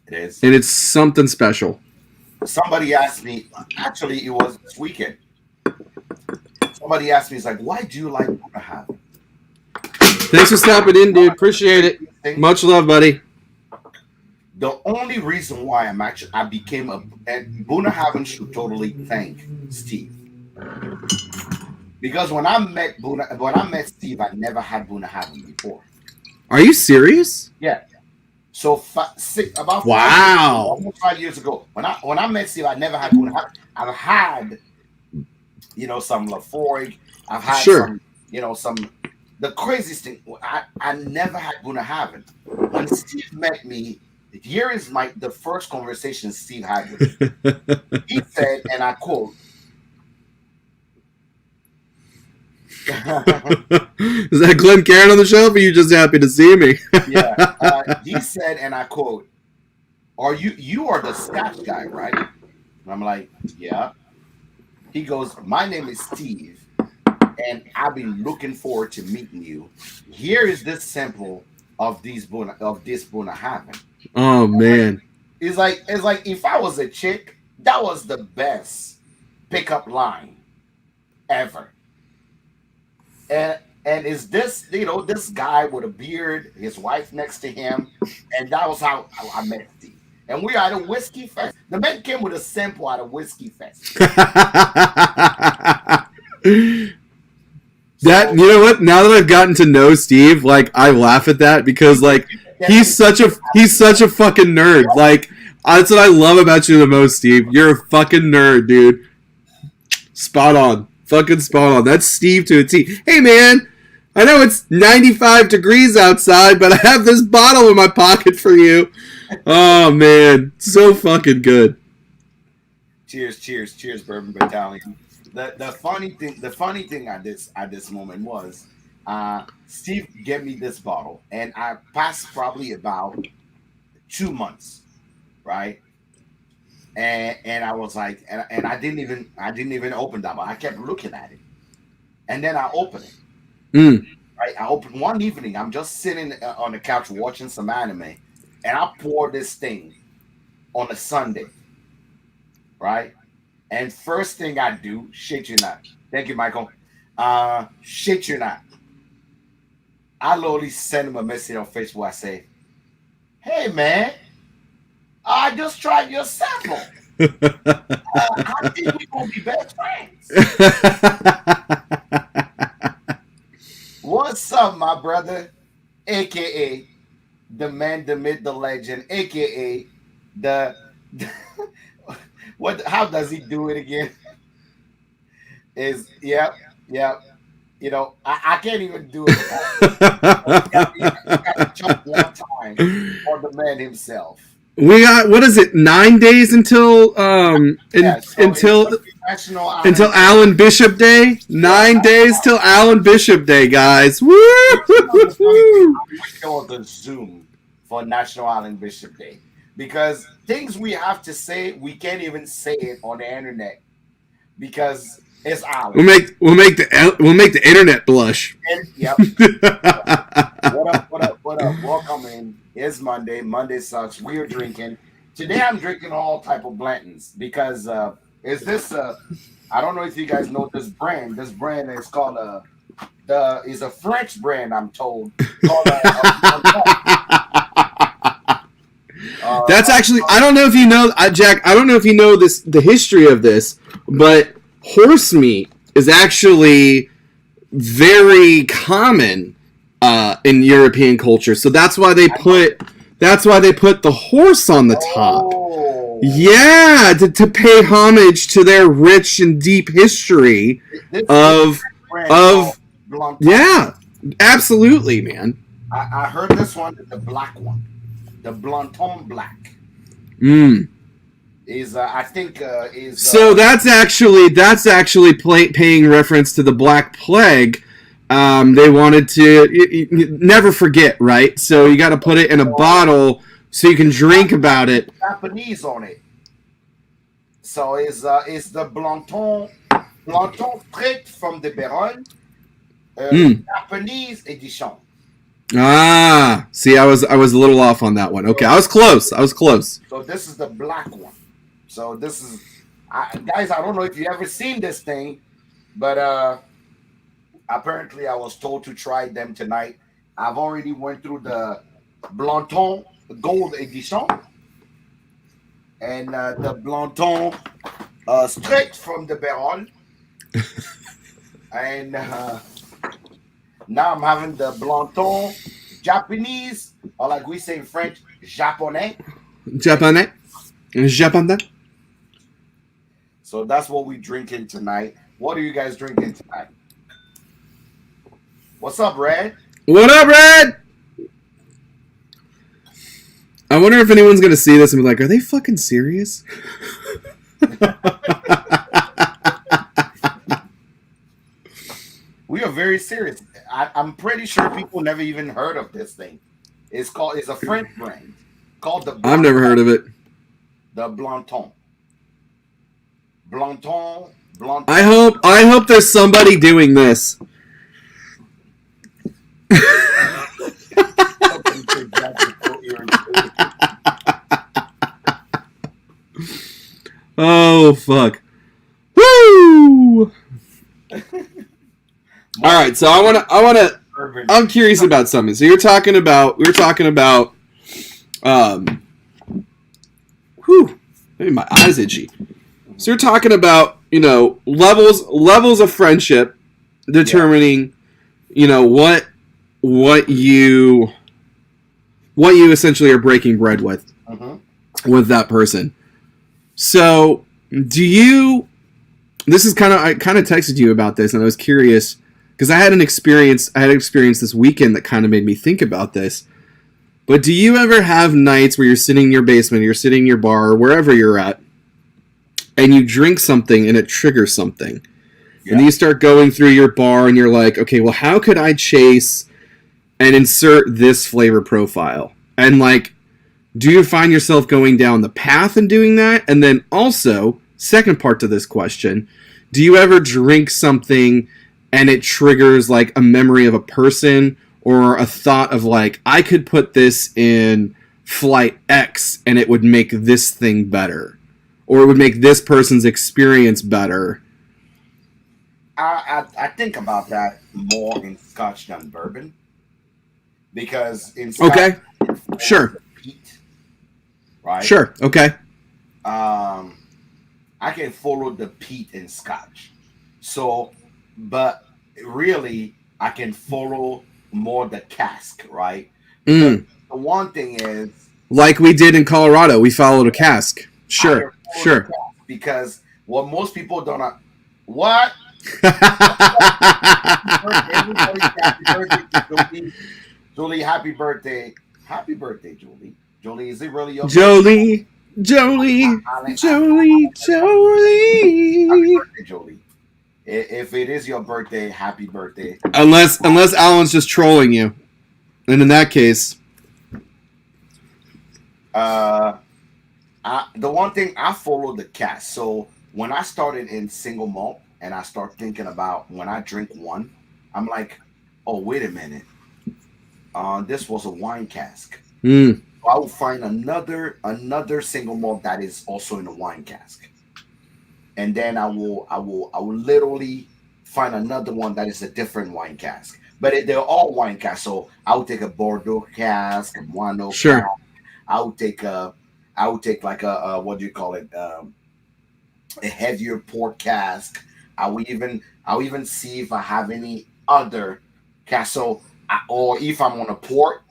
And it's something special. Somebody asked me, actually it was this weekend. Somebody asked me, it's like, why do you like Bunnahabhain? Thanks for stopping in, dude. Appreciate it. Much love, buddy. The only reason why I became and Bunnahabhain should totally thank Steve. Because when I met Steve, I never had Bunnahabhain before. Are you serious? Yeah. So about almost 5 years ago, when I met Steve, I never had Bunnahabhain. I've had, some Laphroaig. I've had some. The craziest thing, I never had Bunnahabhain. When Steve met me, here is the first conversation Steve had with me. He said, and I quote, Is that Glenn Cairn on the shelf, or are you just happy to see me? he said, and I quote, you are the Scotch guy, right? And I'm like, yeah. He goes, my name is Steve, and I've been looking forward to meeting you. Here is this sample of this Buna happen. Oh man. It's like if I was a chick, that was the best pickup line ever. And is this, this guy with a beard, his wife next to him, and that was how I met Steve. And we are at a whiskey fest. The man came with a sample at a whiskey fest. That, you know what? Now that I've gotten to know Steve, like, I laugh at that because, like, he's such a fucking nerd. Like, that's what I love about you the most, Steve. You're a fucking nerd, dude. Spot on. Fucking spot on. That's Steve to a T. Hey, man, I know it's 95 degrees outside, but I have this bottle in my pocket for you. Oh, man. So fucking good. Cheers, Bourbon Battalion. The funny thing at this moment was Steve gave me this bottle, and I passed probably about 2 months, right? And I was like, and I didn't even open that, but I kept looking at it, and then I opened it. Right, I opened one evening. I'm just sitting on the couch watching some anime, and I poured this thing on a Sunday, right? And first thing I do, shit you not. Thank you, Michael. Shit you not. I literally send him a message on Facebook. I say, hey, man, I just tried your sample. I think we're going to be best friends. What's up, my brother? A.K.A. the man, the myth, the legend. A.K.A. the what? How does he do it again? Yep. You know, I can't even do it. I got to jump one time for the man himself. We got, what is it, 9 days until until Alan Bishop Day? 9 days till Alan Bishop Day, guys. Woo! We go the Zoom for National Alan Bishop Day because things we have to say, we can't even say it on the internet because it's Alan. We'll make the internet blush. Yep. What up? Welcome in. It's Monday. Monday sucks. We're drinking. Today I'm drinking all type of Blantons because is this I don't know if you guys know this brand. This brand is called is a French brand, I'm told. Called, That's actually, I don't know if you know, Jack, I don't know if you know the history of this, but horse meat is actually very common in European culture. So that's why they put the horse on the top. Oh. Yeah, to pay homage to their rich and deep history of yeah, absolutely, man. I heard this one, the black one, the Blanton Black. Is I think is so that's actually paying reference to the Black Plague. They wanted to never forget, right? So you got to put it in a bottle so you can drink about it. Japanese on it. So it's the Blanton straight from the Baron, Japanese edition. Ah, see, I was a little off on that one. Okay, I was close. So this is the black one. So this is, guys, I don't know if you ever seen this thing, but apparently I was told to try them tonight. I've already went through the Blanton Gold Edition and the Blanton straight from the barrel. And now I'm having the Blanton Japanese, or like we say in French, Japonais. Japonais. So that's what we're drinking tonight. What are you guys drinking tonight? What's up, Red? What up, Red? I wonder if anyone's gonna see this and be like, "Are they fucking serious?" We are very serious. I'm pretty sure people never even heard of this thing. It's a French brand called the. I've never heard of it. The Blanton. Blanton. I hope there's somebody doing this. Oh fuck. Woo! All right, so I'm curious about something. So we were talking about maybe my eyes itchy. So you're talking about, levels of friendship determining, what you essentially are breaking bread with that person. So this is I kind of texted you about this, and I was curious because I had an experience this weekend that kind of made me think about this. But do you ever have nights where you're sitting in your basement, you're sitting in your bar, or wherever you're at, and you drink something and it triggers something? Yeah. And then you start going through your bar and you're like, okay, well, how could I chase and insert this flavor profile? And do you find yourself going down the path and doing that? And then also, second part to this question, do you ever drink something and it triggers a memory of a person or a thought of I could put this in flight X and it would make this thing better, or it would make this person's experience better? I think about that more in Scotch than bourbon, because in Scotch, okay, sure, peat, right? Sure, okay. I can follow the peat in Scotch, but really I can follow more the cask, right? The one thing is, like we did in Colorado, we followed a cask. Sure. Cask because what most people don't know, what? Happy birthday to Jolie. Jolie, happy birthday. Happy birthday, Jolie. Jolie, is it really your Jolie? Jolie. Happy birthday, Jolie. If it is your birthday, happy birthday. Unless Alan's just trolling you. And in that case, the one thing, I follow the cask. So when I started in single malt and I start thinking about when I drink one, I'm like, oh, wait a minute. This was a wine cask. I will find another single malt that is also in a wine cask. And then I will literally find another one that is a different wine cask. But they're all wine casks. So I would take a Bordeaux cask, a Moineau cask. I would take like a what do you call it? A heavier port cask. I will even see if I have any other cask. Or if I'm on a port,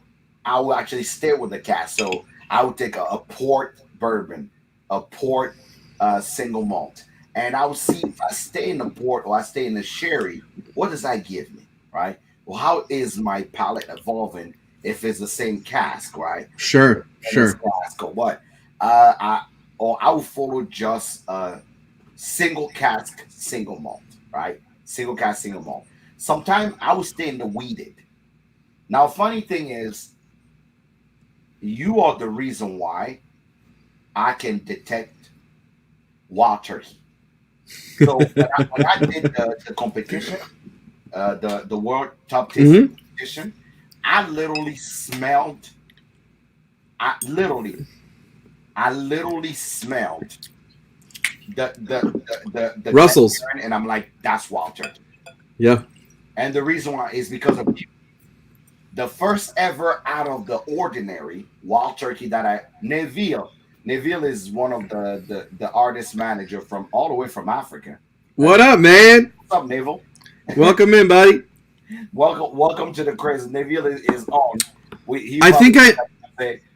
I will actually stay with the cask. So I would take a port bourbon, a port single malt. And I will see if I stay in the port or I stay in the sherry, what does that give me, right? Well, how is my palate evolving if it's the same cask, right? Sure. Cask or what? I will follow just single cask, single malt, right? Single cask, single malt. Sometimes I will stay in the weeded. Now, funny thing is, you are the reason why I can detect wild turkey. So when I did the competition, the World Top Tasting competition, I literally smelled. I literally smelled the Russell's, and I'm like, that's wild turkey. Yeah. And the reason why is because of you. The first ever out of the ordinary wild turkey that Neville is one of the artist manager from all the way from Africa. What up, man? What's up, Neville? Welcome in, buddy. Welcome to the crazy. Neville is on.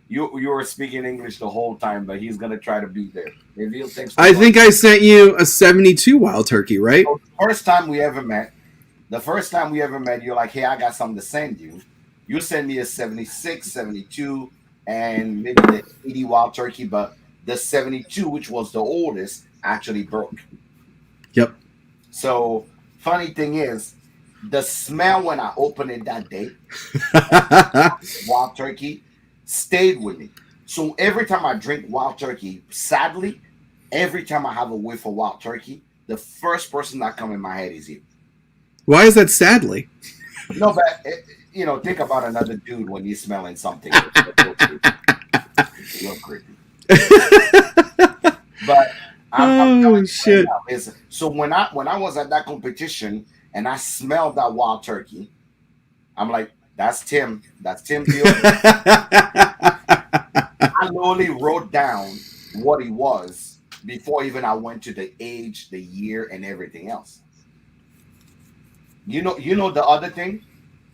You were speaking English the whole time, but he's gonna try to be there. Neville, thanks. I think I sent you a 72 wild turkey, right? So the first time we ever met, you're like, hey, I got something to send you. You send me a 76, 72, and maybe the 80 Wild Turkey, but the 72, which was the oldest, actually broke. Yep. So funny thing is, the smell when I opened it that day, Wild Turkey, stayed with me. So every time I drink Wild Turkey, sadly, every time I have a whiff of Wild Turkey, the first person that come in my head is you. Why is that sadly? No, but think about another dude when you're smelling something. You're creepy. But I'm telling you shit. right now, so when I was at that competition and I smelled that Wild Turkey, I'm like, that's Tim. That's Tim Deal. I literally wrote down what he was before even I went to the age, the year, and everything else. You know the other thing?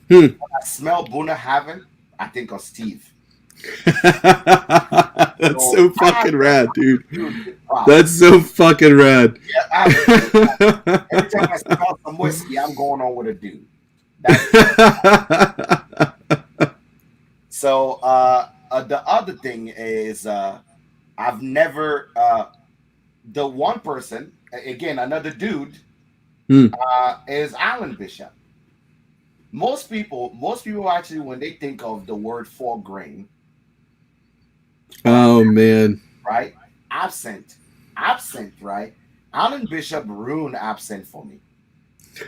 When I smell Buna Haven, I think of Steve. That's so fucking rad, dude. Wow. That's so fucking rad. Yeah, every time I smell some whiskey, I'm going on with a dude. So the other thing is I've never the one person, again, another dude, is Alan Bishop. Most people actually, when they think of the word 4 grain, oh man, right? Absinthe, right? Alan Bishop ruined absinthe for me.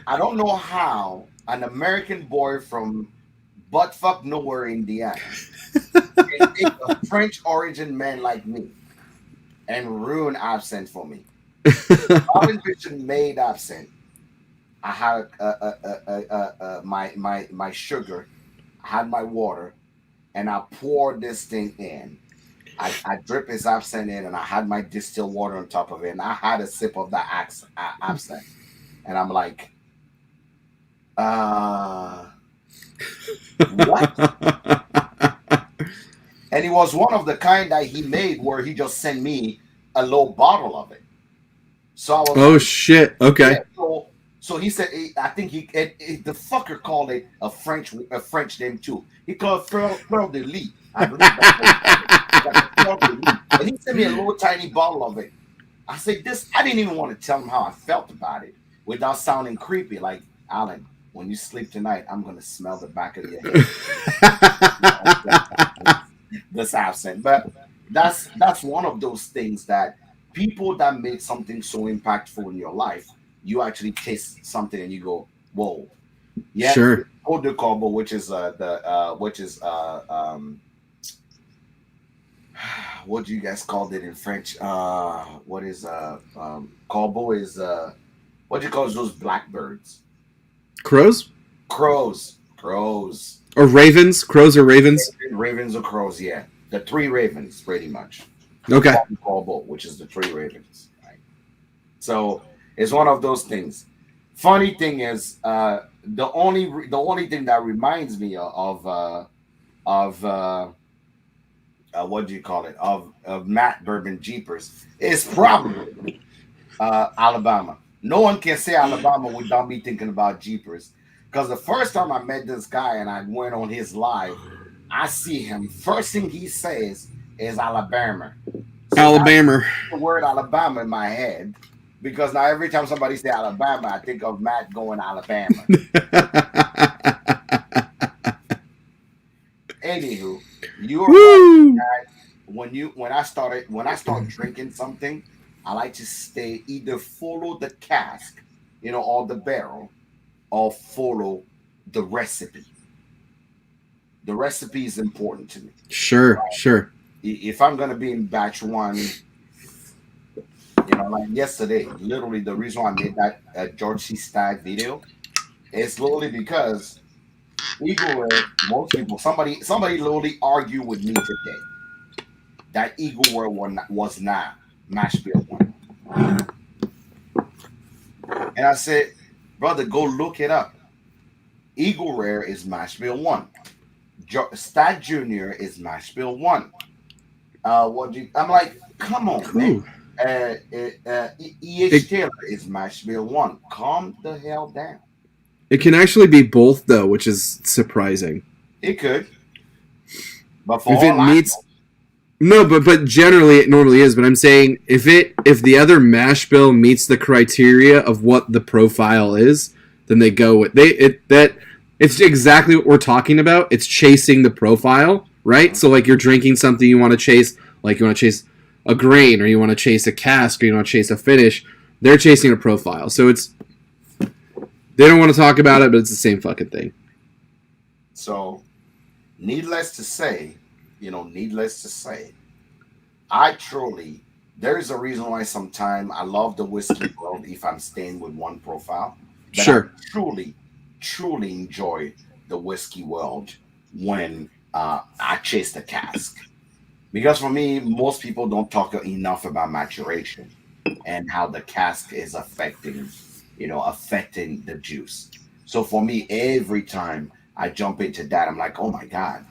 I don't know how an American boy from buttfuck nowhere, Indiana, can take a French origin man like me and ruin absinthe for me. Alan Bishop made absinthe. I had my sugar, I had my water, and I poured this thing in. I drip his absinthe in, and I had my distilled water on top of it, and I had a sip of that absinthe, and I'm like, what? And it was one of the kind that he made where he just sent me a little bottle of it. So I was like, shit, okay. Yeah, so he said, I think the fucker called it a French name too. He called it Fleur de Lis. I believe that's Fleur de Lis. And he sent me a little tiny bottle of it. I said, I didn't even want to tell him how I felt about it without sounding creepy. Like, Alan, when you sleep tonight, I'm going to smell the back of your head. This absinthe. But that's one of those things that people that make something so impactful in your life, you actually taste something and you go, whoa. Yeah. Sure. Eau de Corbeau, which is what do you guys call it in French? What is Corbeau is what do you call those blackbirds? Crows? Crows. Or ravens? Crows or ravens? Ravens or crows, yeah. The 3 ravens, pretty much. Okay. Corbeau, which is the 3 ravens. Right? So it's one of those things. Funny thing is, the only thing that reminds me of what do you call it? Of Matt Bourbon Jeepers is probably Alabama. No one can say Alabama without me thinking about Jeepers. Because the first time I met this guy and I went on his live, I see him. First thing he says is Alabama. So Alabama. the word Alabama in my head. Because now every time somebody say Alabama, I think of Matt going Alabama. Anywho, you're right, Matt. When I start drinking something, I like to stay either follow the cask, or the barrel, or follow the recipe. The recipe is important to me. Sure. If I'm gonna be in batch 1. Like yesterday, literally the reason why I made that George C. Stagg video is literally because Eagle Rare, most people, somebody literally argued with me today that Eagle Rare was not Mash Bill 1. And I said, brother, go look it up. Eagle Rare is Mash Bill 1. Stagg Jr. is Mash Bill 1. I'm like, come on, man. E.H. Taylor is Mash Bill 1. Calm the hell down. It can actually be both, though, which is surprising. It could. But for If it all I meets know, no, but generally it normally is. But I'm saying it normally is. But I'm saying if the other mash bill meets the criteria of what the profile is, then they go with it's exactly what we're talking about. It's chasing the profile, right? So like you're drinking something you want to chase, like you want to chase a grain, or you want to chase a cask, or you want to chase a finish. They're chasing a profile. So they don't want to talk about it, but it's the same fucking thing. so needless to say, there's a reason why sometimes I love the whiskey world if I'm staying with one profile. But Sure. I truly enjoy the whiskey world when I chase the cask. Because for me, most people don't talk enough about maturation and how the cask is affecting the juice. So for me, every time I jump into that, I'm like, oh my God,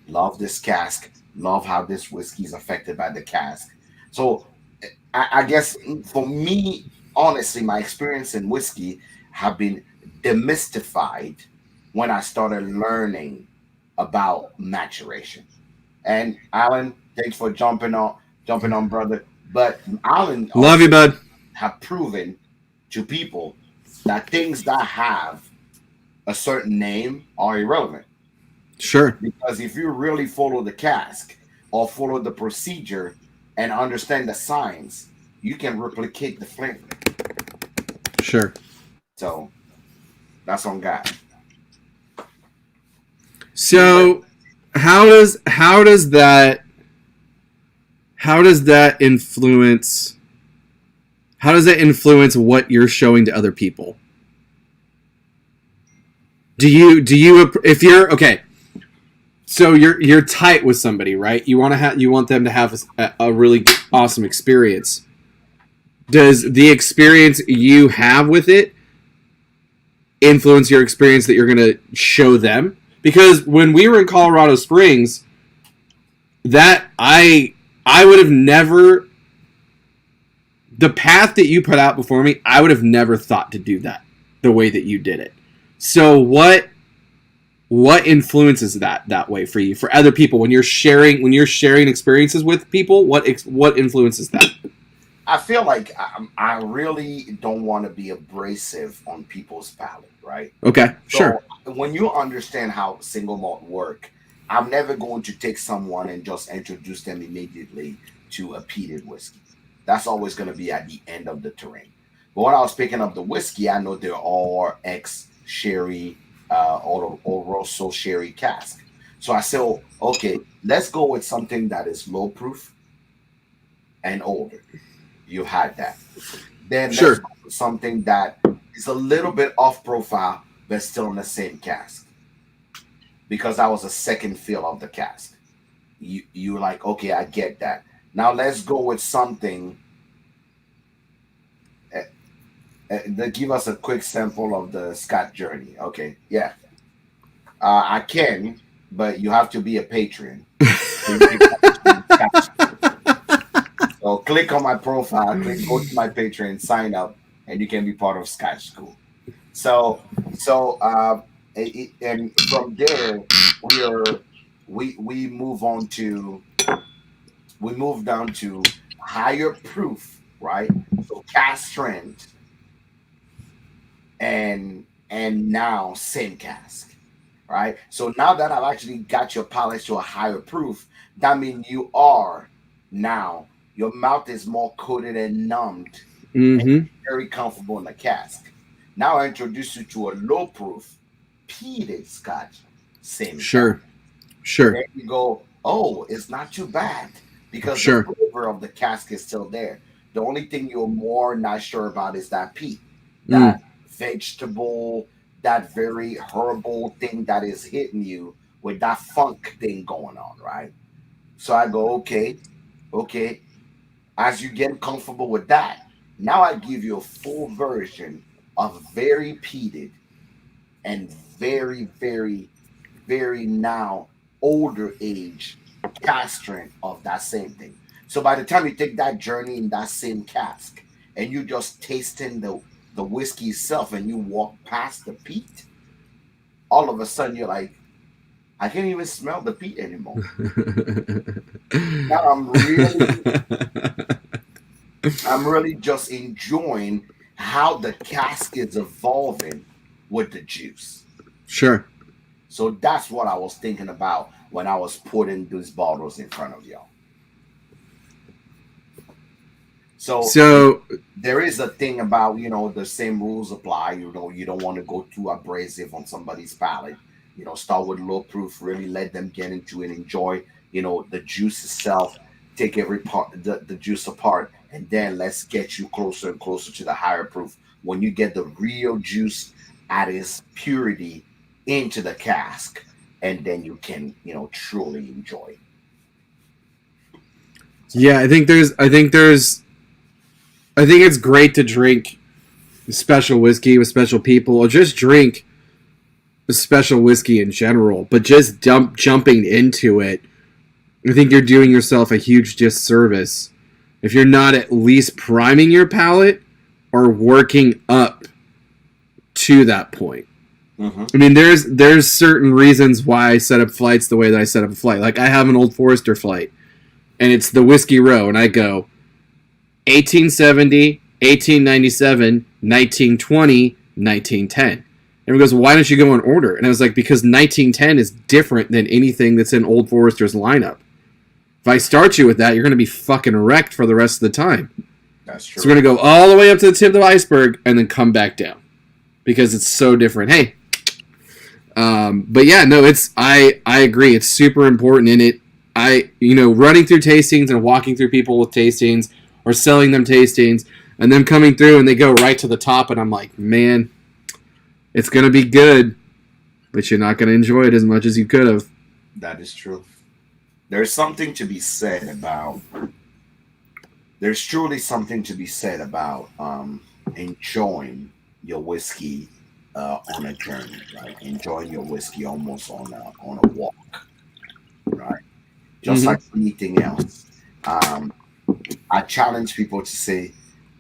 love this cask, love how this whiskey is affected by the cask. So I guess for me, honestly, my experience in whiskey have been demystified when I started learning about maturation. And Alan, thanks for jumping on, brother. But Alan Love you, also bud. have proven to people that things that have a certain name are irrelevant. Sure. Because if you really follow the cask or follow the procedure and understand the science, you can replicate the flavor. Sure. So that's on God. So how does that influence what you're showing to other people? Do you if you're okay, so you're tight with somebody, right? You want them to have a really awesome experience. Does the experience you have with it influence your experience that you're going to show them? Because when we were in Colorado Springs, that I would have never, the path that you put out before me, I would have never thought to do that the way that you did it. So what influences that way for you, for other people, when you're sharing experiences with people? What influences that? I feel like I really don't want to be abrasive on people's palate, right? Okay, sure. So when you understand how single malt work, I'm never going to take someone and just introduce them immediately to a peated whiskey. That's always going to be at the end of the terrain. But when I was picking up the whiskey, I know there are ex sherry or Rosso sherry cask. So I said, oh, okay, let's go with something that is low proof and older. You had that. Then Sure. let's go with something that is a little bit off profile, but still in the same cask. Because that was a second fill of the cask. You like, okay, I get that. Now let's go with something. Give us a quick sample of the Scott journey. Okay, yeah. I can, but you have to be a patron. So click on my profile, go to my Patreon, sign up, and you can be part of Scotch School. So and from there we move on to we move down to higher proof, right? So cast strength and now same cask, right? So now that I've actually got your palate to a higher proof, that means you are now your mouth is more coated and numbed, and very comfortable in the cask. Now I introduce you to a low proof peated scotch, same. Sure. Sure. There you go. Oh, it's not too bad because Sure. the flavor of the cask is still there. The only thing you're more not sure about is that peat, that vegetable, that very herbal thing that is hitting you with that funk thing going on, right? So I go, okay. As you get comfortable with that, now I give you a full version of very peated and very, very, very now older age cask strength of that same thing. So by the time you take that journey in that same cask and you just tasting the whiskey itself and you walk past the peat, all of a sudden you're like, I can't even smell the peat anymore. Now I'm really just enjoying how the cask is evolving with the juice. Sure. So that's what I was thinking about when I was putting these bottles in front of y'all. So there is a thing about, the same rules apply. You don't want to go too abrasive on somebody's palate. Start with low proof, really let them get into it, enjoy, the juice itself, take every part, the juice apart, and then let's get you closer and closer to the higher proof. When you get the real juice at its purity into the cask, and then you can, truly enjoy it. Yeah, I think it's great to drink special whiskey with special people, or just drink special whiskey in general. But just jumping into it, I think you're doing yourself a huge disservice if you're not at least priming your palate or working up to that point. Mm-hmm. I mean, there's certain reasons why I set up flights the way that I set up a flight. Like, I have an Old Forester flight, and it's the Whiskey Row, and I go 1870, 1897, 1920, 1910. Everyone goes, why don't you go in order? And I was like, because 1910 is different than anything that's in Old Forester's lineup. If I start you with that, you're going to be fucking wrecked for the rest of the time. That's true. So we're going to go all the way up to the tip of the iceberg and then come back down. Because it's so different. Hey. But yeah, no, I agree. It's super important in it. Running through tastings and walking through people with tastings or selling them tastings and them coming through and they go right to the top and I'm like, man, it's going to be good, but you're not going to enjoy it as much as you could have. That is true. There's something to be said about, there's truly something to be said about enjoying your whiskey on a journey, right? Enjoying your whiskey almost on a walk, right? Just like anything else. I challenge people to say,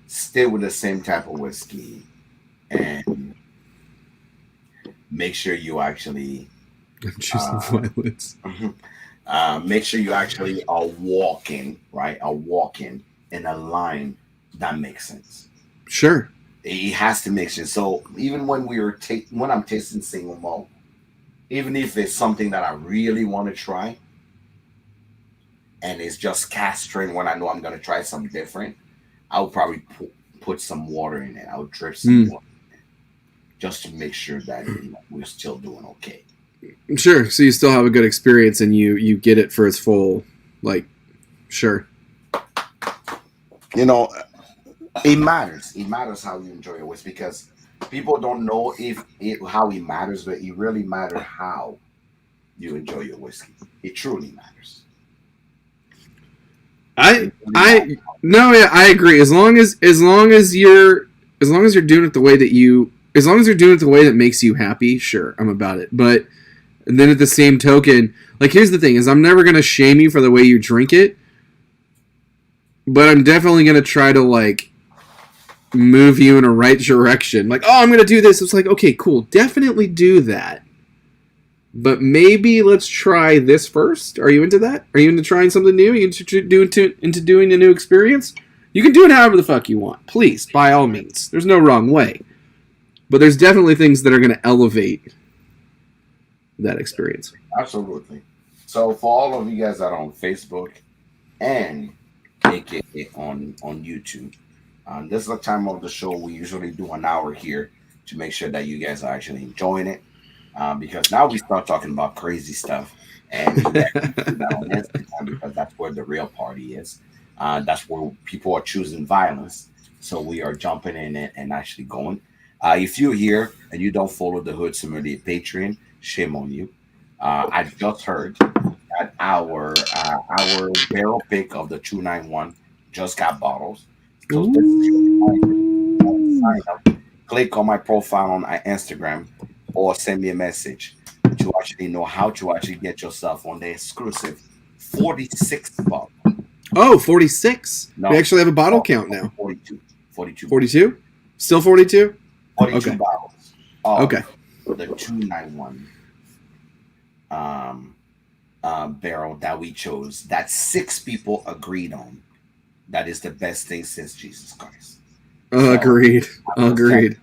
stay with the same type of whiskey and make sure you actually violence. Make sure you actually are walking, right? Are walking in a line that makes sense. Sure. It has to make sense. So even when when I'm tasting single malt, even if it's something that I really want to try, and it's just cask strength, when I know I'm going to try something different, I'll probably put some water in it. I'll drip some water in it, just to make sure that we're still doing okay. Sure. So you still have a good experience and you get it for its full, sure. It matters. It matters how you enjoy your whiskey because people don't know how it matters, but it really matters how you enjoy your whiskey. It truly matters. I agree. As long as you're doing it the way that makes you happy, sure, I'm about it. But then at the same token, here's the thing: is I'm never gonna shame you for the way you drink it, but I'm definitely gonna try to move you in a right direction. I'm gonna do this. It's like, okay, cool, definitely do that. But maybe let's try this first. Are you into that? Are you into trying something new? Are you into doing a new experience? You can do it however the fuck you want. Please, by all means. There's no wrong way. But there's definitely things that are going to elevate that experience. Absolutely. So for all of you guys that are on Facebook and AKA on YouTube, this is the time of the show we usually do an hour here to make sure that you guys are actually enjoying it. Because now we start talking about crazy stuff, and we actually do that on Instagram because that's where the real party is. That's where people are choosing violence. So we are jumping in and actually going. If you're here and you don't follow the Hood Sommelier Patreon, shame on you. I just heard that our barrel pick of the 291 just got bottles. So this is your time. Sign up. Click on my profile on Instagram. Or send me a message to actually know how to actually get yourself on the exclusive 46 bottle. Oh, 46? No, we actually have a bottle count now. 42. 42. 42? Still 42? 42 okay. bottles. Okay. The 291 um, barrel that we chose that 6 people agreed on. That is the best thing since Jesus Christ. So Agreed. I'm just telling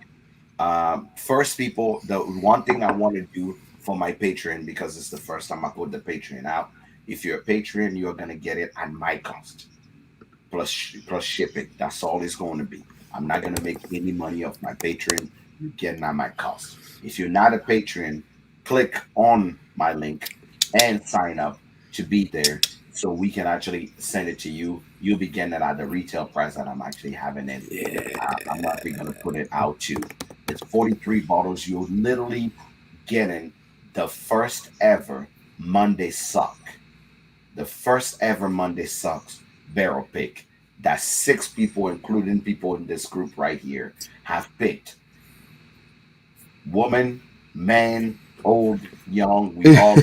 Agreed. first people, the one thing I want to do for my Patreon, because it's the first time I put the Patreon out. If you're a Patreon, you're gonna get it at my cost, plus shipping. That's all it's going to be. I'm not gonna make any money off my Patreon. You're getting at my cost. If you're not a Patreon, click on my link and sign up to be there, so we can actually send it to you. You'll be getting it at the retail price that I'm actually having it. I'm not going to put it out to. It's 43 bottles. You're literally getting the first ever Monday Suck. The first ever Monday Sucks barrel pick that 6 people, including people in this group right here, have picked. Woman, man, old, young, we all.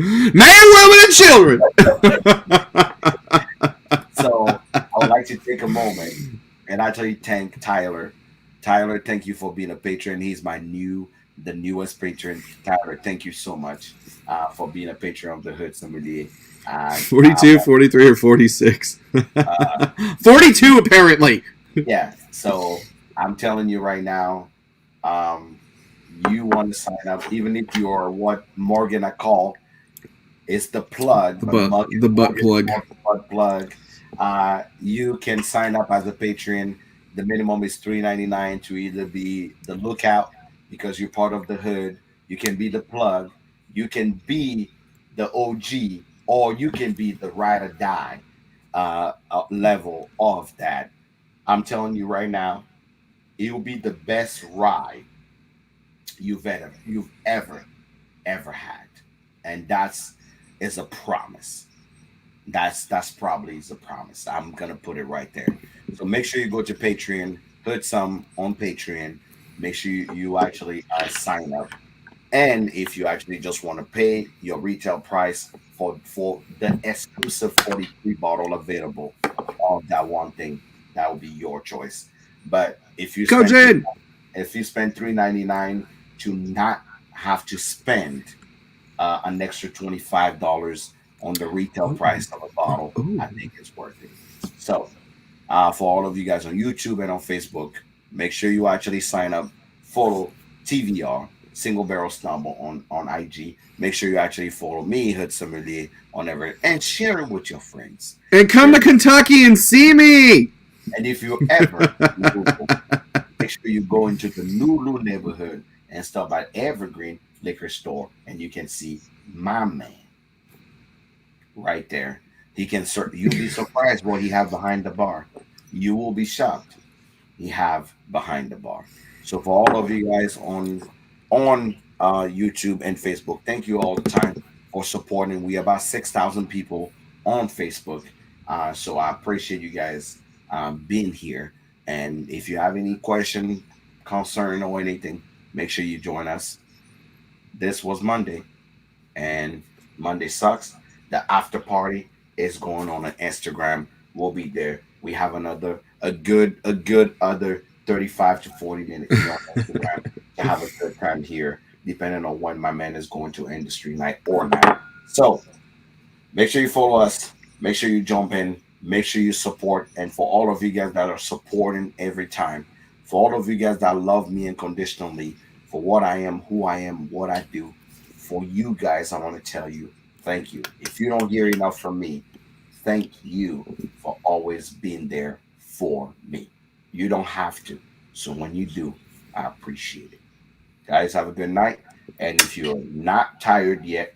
Man, women, and children. So I would like to take a moment and actually thank Tyler. Tyler, thank you for being a patron. He's the newest patron. Tyler, thank you so much for being a patron of the Hood Sommelier. 42, 43, or 46. 42, apparently. Yeah. So I'm telling you right now, you want to sign up, even if you're what Morgan I call. It's the plug, The butt plug. Butt plug. You can sign up as a Patreon. The minimum is $3.99 to either be the lookout because you're part of the hood. You can be the plug. You can be the OG, or you can be the ride or die level of that. I'm telling you right now, it will be the best ride you've ever had, and that's is a promise. That's probably is a promise. I'm gonna put it right there. So make sure you go to Patreon, put some on Patreon. Make sure you actually sign up. And if you actually just want to pay your retail price for the exclusive 43 bottle available of that one thing, that will be your choice. But if you Go, Jade. if you spend $3.99 to not have to spend an extra $25 on the retail price of a bottle, I think it's worth it. So, for all of you guys on YouTube and on Facebook, make sure you actually sign up, follow TVR, Single Barrel Stumble on IG. Make sure you actually follow me, Hood Sommelier, on everything, and share it with your friends. And come to Kentucky and see me. And if you ever make sure you go into the Lulu neighborhood and stop at Evergreen Liquor Store, and you can see my man right there. He can you'll be surprised what he have behind the bar. You will be shocked he have behind the bar. So for all of you guys on YouTube and Facebook, thank you all the time for supporting. We about 6,000 people on Facebook. So I appreciate you guys being here. And if you have any question, concern, or anything, make sure you join us. This was Monday, and Monday Sucks. The after party is going on Instagram. We'll be there. We have a good other 35 to 40 minutes on Instagram to have a good time here, depending on when my man is going to industry night or not. So make sure you follow us. Make sure you jump in. Make sure you support. And for all of you guys that are supporting every time, for all of you guys that love me unconditionally, for what I am, who I am, what I do, for you guys, I want to tell you, thank you. If you don't hear enough from me, thank you for always being there for me. You don't have to. So when you do, I appreciate it. Guys, have a good night. And if you're not tired yet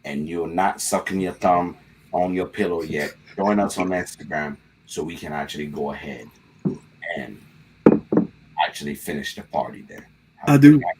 and you're not sucking your thumb on your pillow yet, join us on Instagram so we can actually go ahead and actually finish the party there. Have I a do. good night.